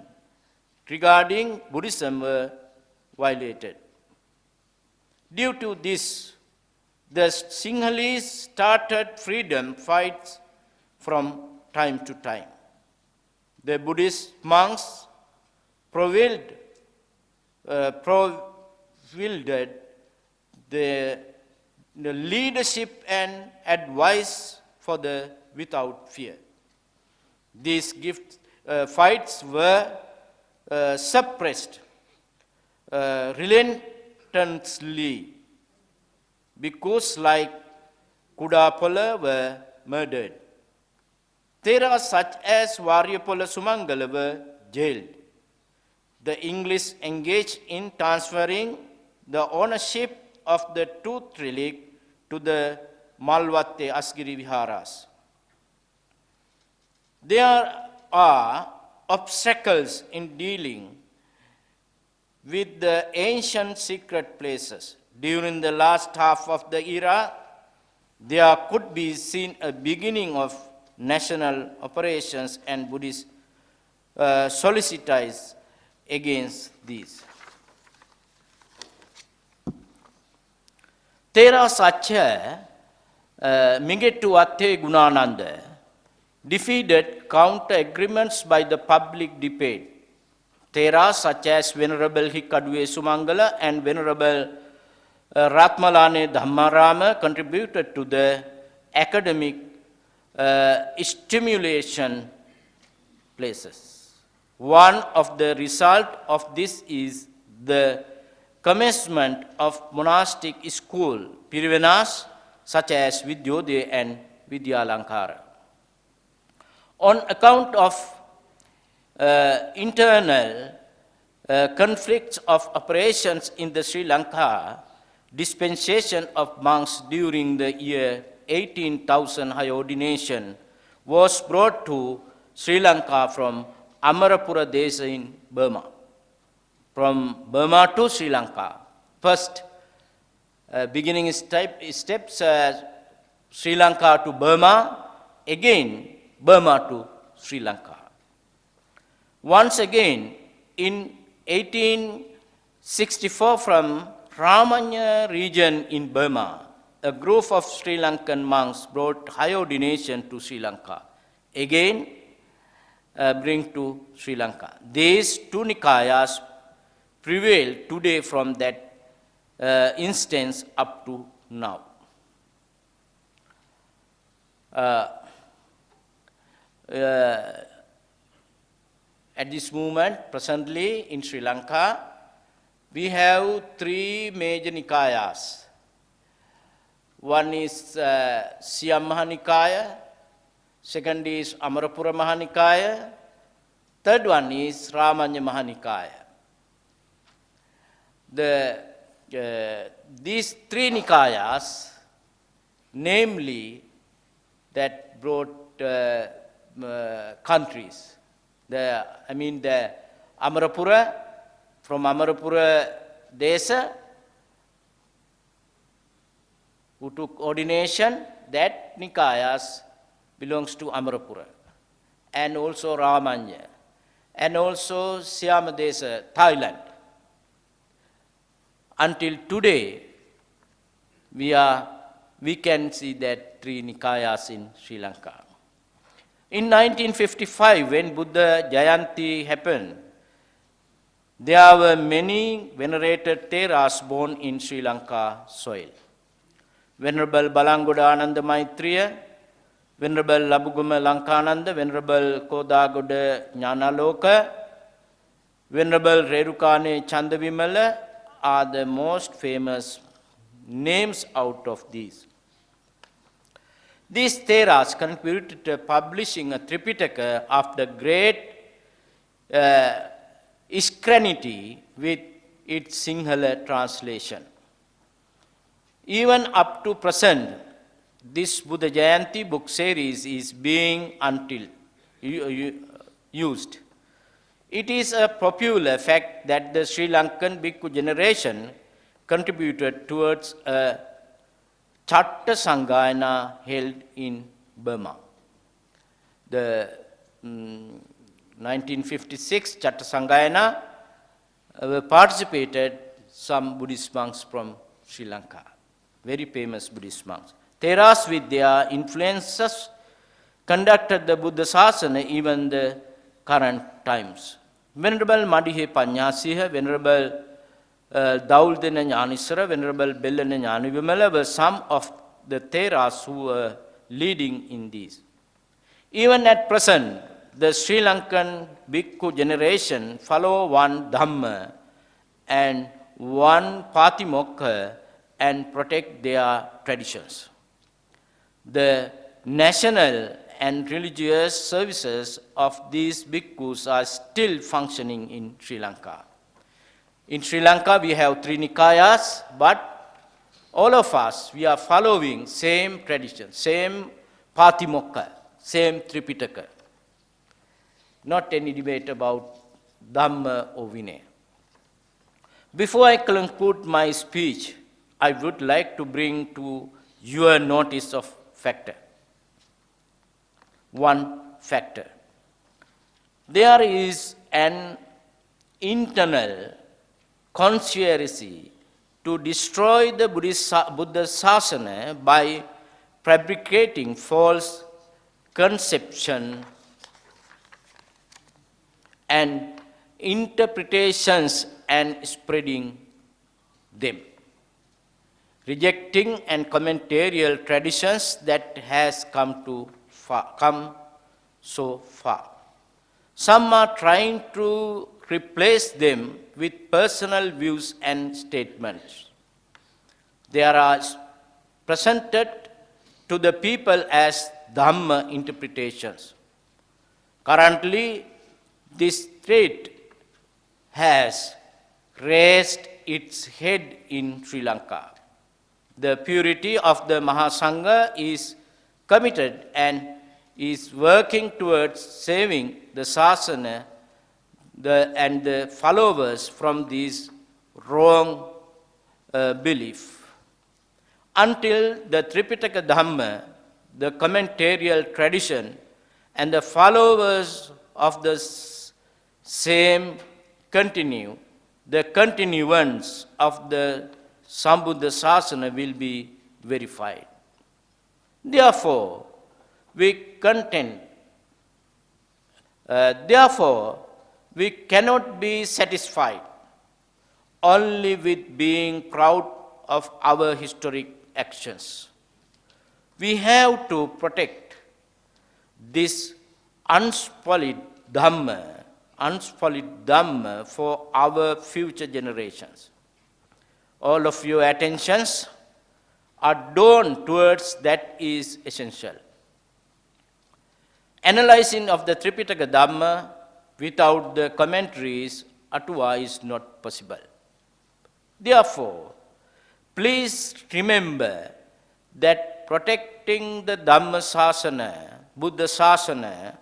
regarding Buddhism were violated. Due to this, the Sinhalese started freedom fights from time to time. The Buddhist monks prevailed the leadership and advice for the without fear. These fights were suppressed relentlessly because like Kudapala were murdered. Theras such as Waryapola Sumangala were jailed. The English engaged in transferring the ownership of the tooth relic to the Malwatte Asgiri Viharas. There are obstacles in dealing with the ancient secret places. During the last half of the era, there could be seen a beginning of national operations and Buddhist solicitudes against these. Tera Sacha Mingetu Ate Gunananda defeated counter agreements by the public debate. Theras such as Venerable Hikkaduwe Sumangala and Venerable Ratmalane Dhammarama contributed to the academic stimulation places. One of the result of this is the commencement of monastic school Pirivenas such as Vidyodaya and Vidyalankara. On account of internal conflicts of operations in the Sri Lanka, dispensation of monks during the year 18,000 high ordination was brought to Sri Lanka from Amarapura Desa in Burma. From Burma to Sri Lanka. First, beginning steps Sri Lanka to Burma, again Burma to Sri Lanka. Once again, in 1864 from Ramanya region in Burma, a group of Sri Lankan monks brought high ordination to Sri Lanka. Again, bring to Sri Lanka. These two Nikayas prevail today from that instance up to now. At this moment, presently in Sri Lanka, we have three major Nikayas. One is Siam Mahanikaya, second is Amarapura Mahanikaya, third one is Ramanya Mahanikaya. These three Nikayas, namely that brought countries. The Amarapura, from Amarapura Desa, who took ordination, that Nikayas belongs to Amarapura, and also Ramanya, and also Siama Desa, Thailand. Until today, we can see that three Nikayas in Sri Lanka. In 1955, when Buddha Jayanti happened, there were many venerated Theras born in Sri Lanka soil. Venerable Balangoda Ananda Maitreya, Venerable Labuguma Lankananda, Venerable Kodagoda Jnanaloka, Venerable Redukane Chandavimala are the most famous names out of these. These Theras contributed to publishing a Tripitaka of the great Iskranity with its Sinhala translation. Even up to present, this Buddha Jayanti book series is being used. It is a popular fact that the Sri Lankan Bhikkhu generation contributed towards a Chatta Sanghayana held in Burma. The 1956 Chatta Sanghayana participated some Buddhist monks from Sri Lanka, very famous Buddhist monks. Theras with their influences conducted the Buddha Sasana even the current times. Venerable Madihe Panyasiha, Venerable Dauldena Jnanisara, Venerable Bellana Jnanivimala were some of the Theras who were leading in these. Even at present, the Sri Lankan Bhikkhu generation follow one Dhamma and one Patimokkha and protect their traditions. The national and religious services of these bhikkhus are still functioning in Sri Lanka. In Sri Lanka, we have 3 Nikayas, but all of us, we are following same tradition, same Patimokkha, same Tripitaka. Not any debate about Dhamma or Vinaya. Before I conclude my speech, I would like to bring to your notice of factor. One factor. There is an internal conspiracy to destroy the Buddha Sasana by fabricating false conceptions and interpretations and spreading them, rejecting and commentarial traditions that has come so far. Some are trying to replace them with personal views and statements. They are presented to the people as Dhamma interpretations. Currently, this threat has raised its head in Sri Lanka. The purity of the Mahasangha is committed and is working towards saving the Sasana and the followers from this wrong belief. Until the Tripitaka Dhamma, the commentarial tradition, and the followers of the same continue, the continuance of the Sambuddha Sasana will be verified. Therefore, we cannot be satisfied only with being proud of our historic actions. We have to protect this unspoiled Dhamma for our future generations. All of your attentions are drawn towards that is essential. Analyzing of the Tripitaka Dhamma without the commentaries Atwa is not possible. Therefore, please remember that protecting the Dhamma Sasana, Buddha Sasana,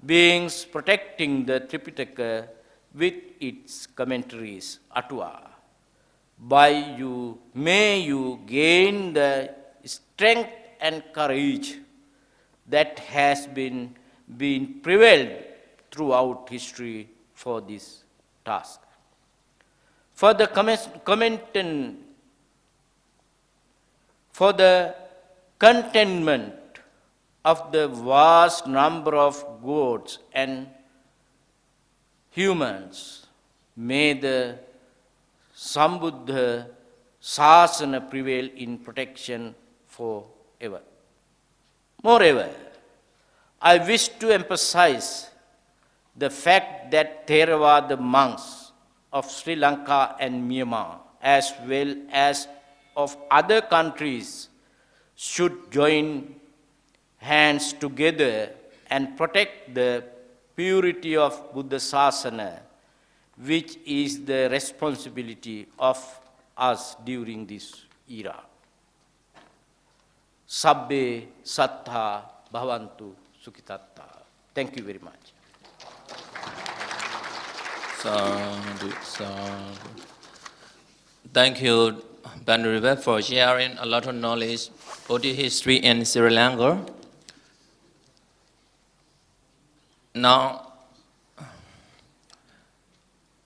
beings protecting the Tripitaka with its commentaries, Atwa. May you gain the strength and courage that has been prevailed throughout history for this task. For the contentment of the vast number of gods and humans, may the Sambuddha Sasana prevail in protection forever. Moreover, I wish to emphasize the fact that Theravada monks of Sri Lanka and Myanmar, as well as of other countries, should join hands together and protect the purity of Buddha Sasana, which is the responsibility of us during this era. Sabbe sattha bhavantu sukhitatta. Thank you very much. Sadhu, sadhu. Thank you, Bandariva, for sharing a lot of knowledge about the history in Sri Lanka. Now,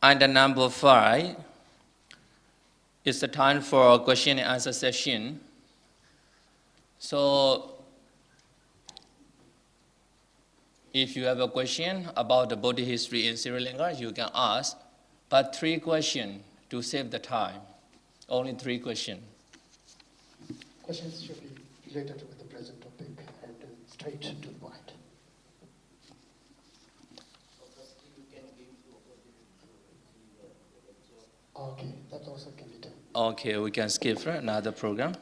item number 5 is the time for a question and answer session. So, if you have a question about the Buddhist history in Sri Lanka, you can ask, but 3 questions to save the time. Only 3 questions. Questions should be related with the present topic and straight to the point. Okay, that also can be done. Okay, we can skip for another program.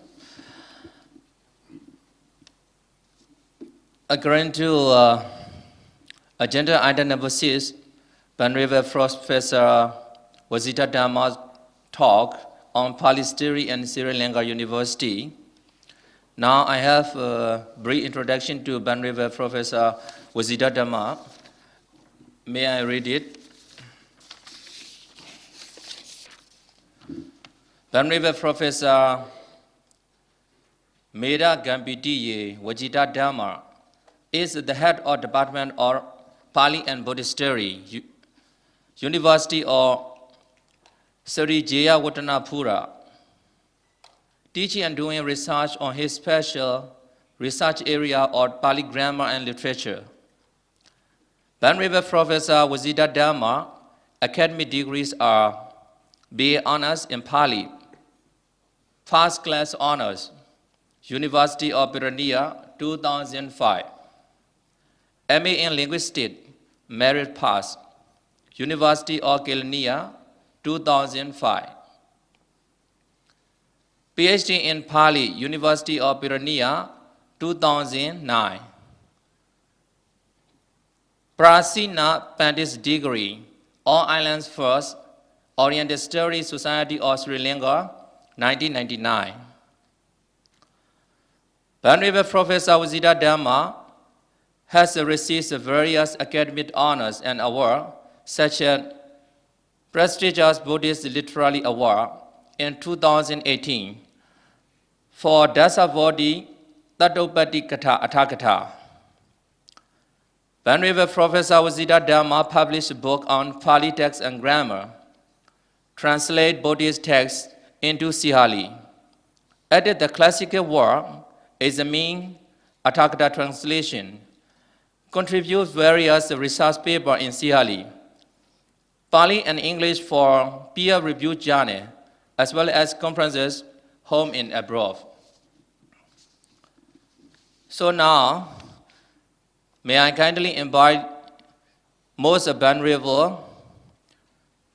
According to agenda item number 6, Venerable Professor Wijithadhamma's talk on Pali history and Sri Lanka University. Now I have a brief introduction to Venerable Professor Wijithadhamma. May I read it? Venerable Professor Meda Gambitiye Wijithadhamma is the head of Department of Pali and Buddhist History, University of Sri Jayewardenepura, teaching and doing research on his special research area of Pali grammar and literature. Venerable Professor Wijithadhamma academic degrees are BA Honours in Pali, First Class Honours, University of Peradeniya, 2005. MA in Linguistics, Merit Pass, University of Kelaniya, 2005. PhD in Pali, University of Peradeniya, 2009. Prasina Pandit degree, All Islands First, Oriental Studies Society of Sri Lanka, 1999. Venerable Professor Wijithadhamma has received various academic honors and awards, such as prestigious Buddhist Literary Award in 2018 for Dasavodi Tattopati Katha Athakatha. Venerable Professor Wijithadhamma published a book on Pali text and grammar, translate Buddhist texts into Sinhala, added the classical work Examine Athakatha translation, contributes various research papers in Sinhala, Pali and English for peer-reviewed journal, as well as conferences home and abroad. So now, may I kindly invite most venerable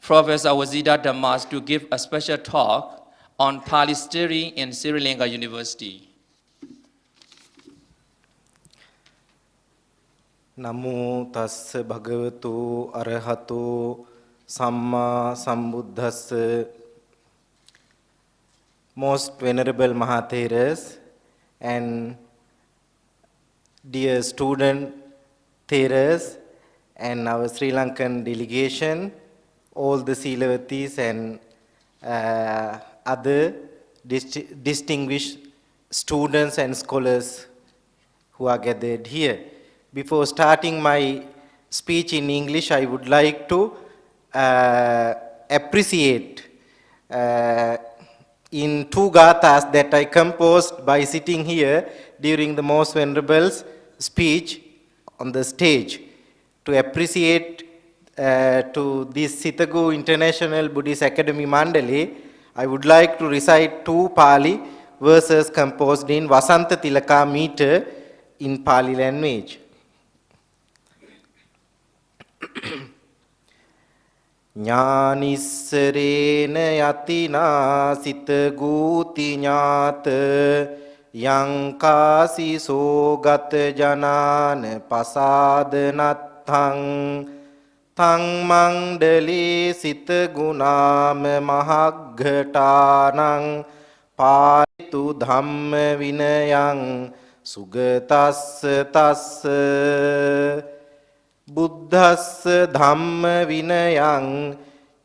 Professor Wijithadhamma to give a special talk on Pali history in Sri Lanka University. Namo tassa bhagavato arahato samma sambuddhassa. Most venerable Mahatheras and dear student Theras and our Sri Lankan delegation, all the Silavatis and other distinguished students and scholars who are gathered here. Before starting my speech in English, I would like to appreciate in two gathas that I composed by sitting here during the Most Venerable's speech on the stage, to appreciate to this Sitagu International Buddhist Academy Mandalay. I would like to recite two Pali verses composed in Vasanta Tilaka meter in Pali language. Jnanissarena yatina sitaguti jnata yankasi sogata janana pasadanathang thang mandale sitagunam mahaggatanang palitu dhamma vinayang sugatassa tassa Buddhassa dhamma vinayang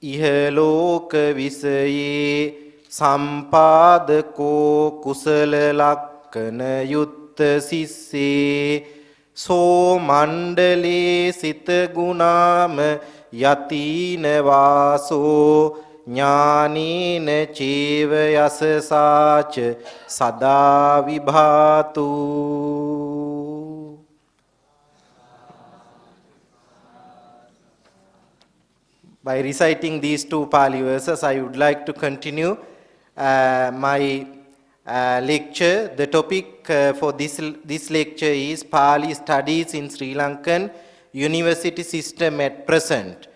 ihaloka visaye sampadako kusala lakkana yutta sisse so mandale sitagunam yatina vaso jnanena cheva yasasacha sada vibhatu. By reciting these two Pali verses, I would like to continue my lecture. The topic for this lecture is Pali studies in Sri Lankan university system at present.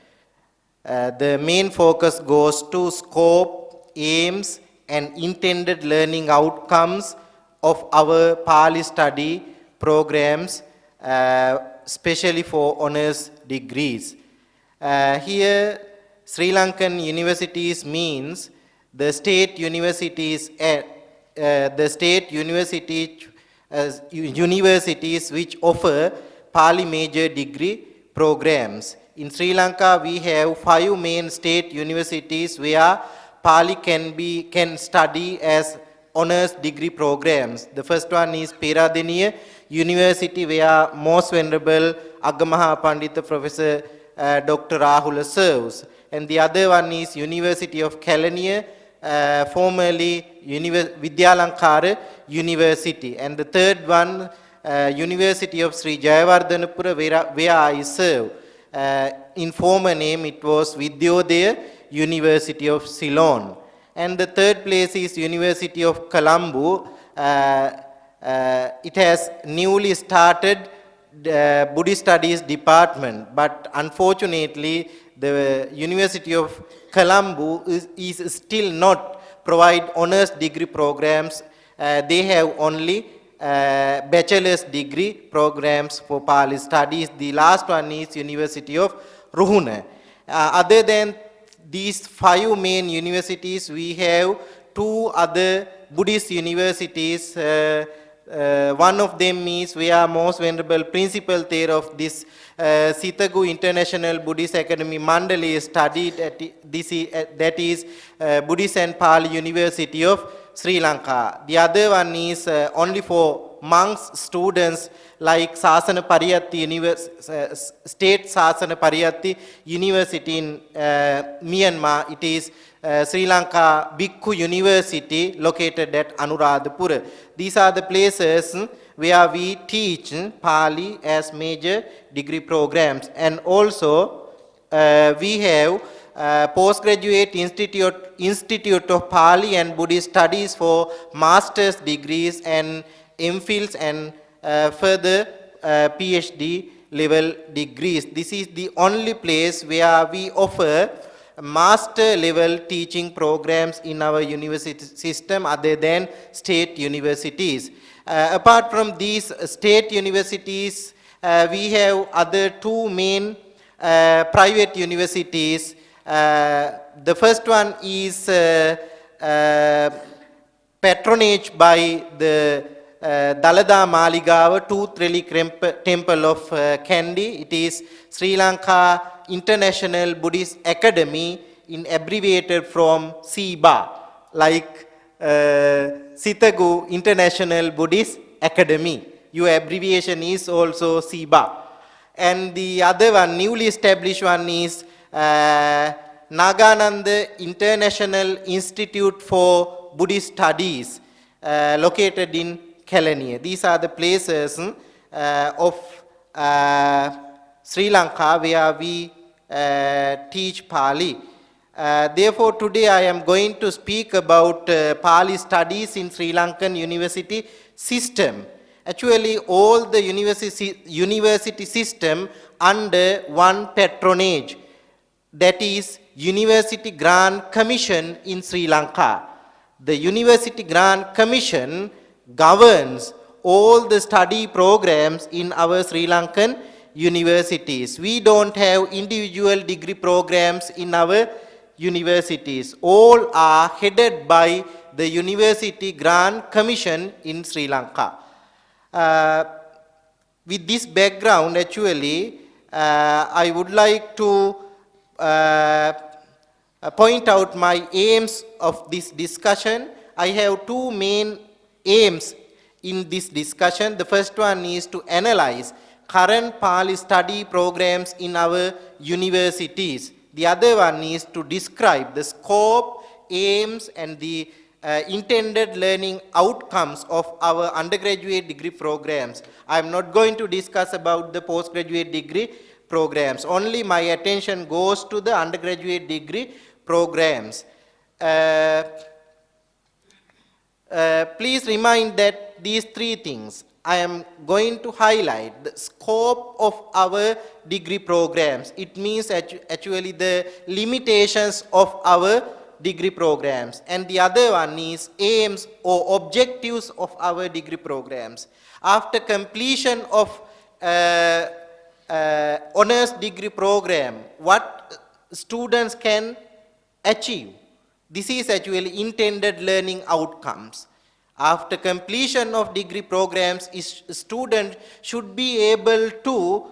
The main focus goes to scope, aims, and intended learning outcomes of our Pali study programs especially for honors degrees. Here, Sri Lankan universities means the state universities, universities which offer Pali major degree programs. In Sri Lanka, we have 5 main state universities where Pali can study as honors degree programs. The first one is Peradeniya University, where Most Venerable Agamaha Pandita Professor Dr. Ruhula serves. And the other one is University of Kelaniya, formerly Vidyalankara University. And the third one, University of Sri Jayewardenepura, where I serve. In former name, it was Vidyodaya University of Ceylon. And the third place is University of Colombo. It has newly started Buddhist Studies Department, but unfortunately, the University of Colombo is still not provide honors degree programs. They have only bachelor's degree programs for Pali studies. The last one is University of Ruhula. Other than these 5 main universities, we have 2 other Buddhist universities. One of them is where Most Venerable Principal there of this Sitagu International Buddhist Academy Mandalay studied at that is Buddhist and Pali University of Sri Lanka. The other one is only for monks, students like Sasana Pariyatti State Sasana Pariyatti University in Myanmar. It is Sri Lanka Bhikkhu University located at Anuradhapura. These are the places where we teach Pali as major degree programs. And also we have Postgraduate Institute of Pali and Buddhist Studies for master's degrees and MPhils and further PhD level degrees. This is the only place where we offer master level teaching programs in our university system other than state universities. Apart from these state universities, we have other 2 main private universities. The first one is patronage by the Dalada Maligawa Tooth Relic Temple of Kandy. It is Sri Lanka International Buddhist Academy, in abbreviated from SIBA, like Sitagu International Buddhist Academy. Your abbreviation is also SIBA. And the other one, newly established one, is Nagananda International Institute for Buddhist Studies, located in Kelaniya. These are the places of Sri Lanka where we teach Pali. Therefore, today I am going to speak about Pali studies in Sri Lankan university system. Actually, all the university system under one patronage, that is University Grant Commission in Sri Lanka. The University Grant Commission governs all the study programs in our Sri Lankan universities. We don't have individual degree programs in our universities. All are headed by the University Grant Commission in Sri Lanka. With this background, actually, I would like to point out my aims of this discussion. I have 2 main aims in this discussion. The first one is to analyze current Pali study programs in our universities. The other one is to describe the scope, aims, and the intended learning outcomes of our undergraduate degree programs. I am not going to discuss about the postgraduate degree programs. Only my attention goes to the undergraduate degree programs. Please remind that these 3 things I am going to highlight: the scope of our degree programs. It means actually the limitations of our degree programs. And the other one is aims or objectives of our degree programs. After completion of honors degree program, what students can achieve. This is actually intended learning outcomes. After completion of degree programs, student should be able to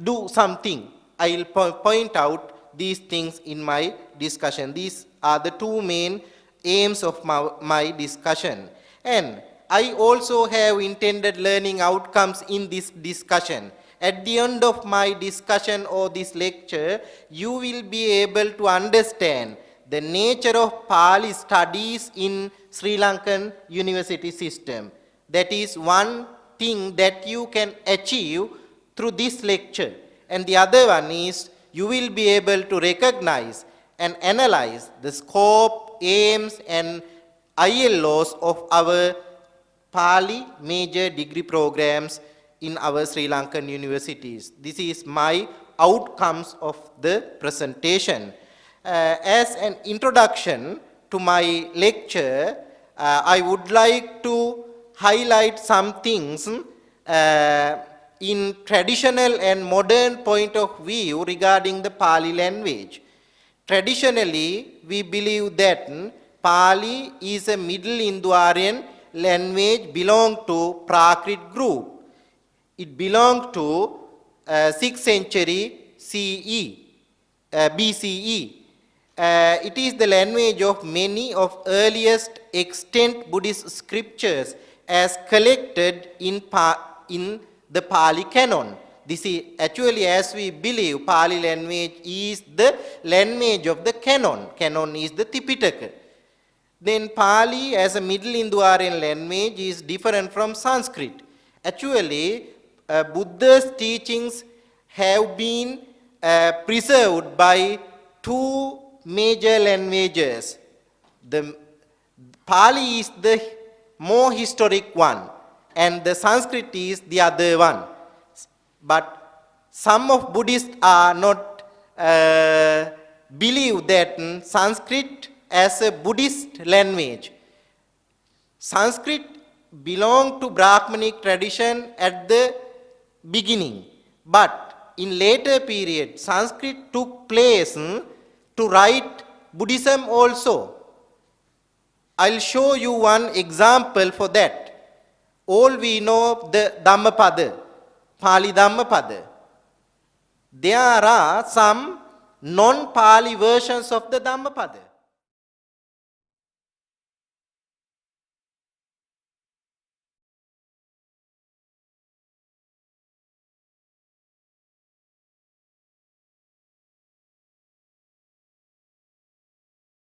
do something. I will point out these things in my discussion. These are the two main aims of my discussion. And I also have intended learning outcomes in this discussion. At the end of my discussion or this lecture, you will be able to understand the nature of Pali studies in Sri Lankan university system. That is one thing that you can achieve through this lecture. And the other one is you will be able to recognize and analyze the scope, aims and ILOs of our Pali major degree programs in our Sri Lankan universities. This is my outcomes of the presentation. As an introduction to my lecture, I would like to highlight some things in traditional and modern point of view regarding the Pali language. Traditionally, we believe that Pali is a Middle Indo-Aryan language belong to Prakrit group. It belonged to 6th century BCE. It is the language of many of earliest extant Buddhist scriptures as collected in the Pali canon. This is actually, as we believe, Pali language is the language of the canon. Canon is the Tipitaka. Then Pali as a Middle Indo-Aryan language is different from Sanskrit. Actually, Buddha's teachings have been preserved by two major languages. The Pali is the more historic one and the Sanskrit is the other one. But some of Buddhists are not believe that Sanskrit as a Buddhist language. Sanskrit belonged to Brahmanic tradition at the beginning, but in later period Sanskrit took place to write Buddhism also. I'll show you one example for that. All we know the Dhammapada, Pali Dhammapada. There are some non-Pali versions of the Dhammapada.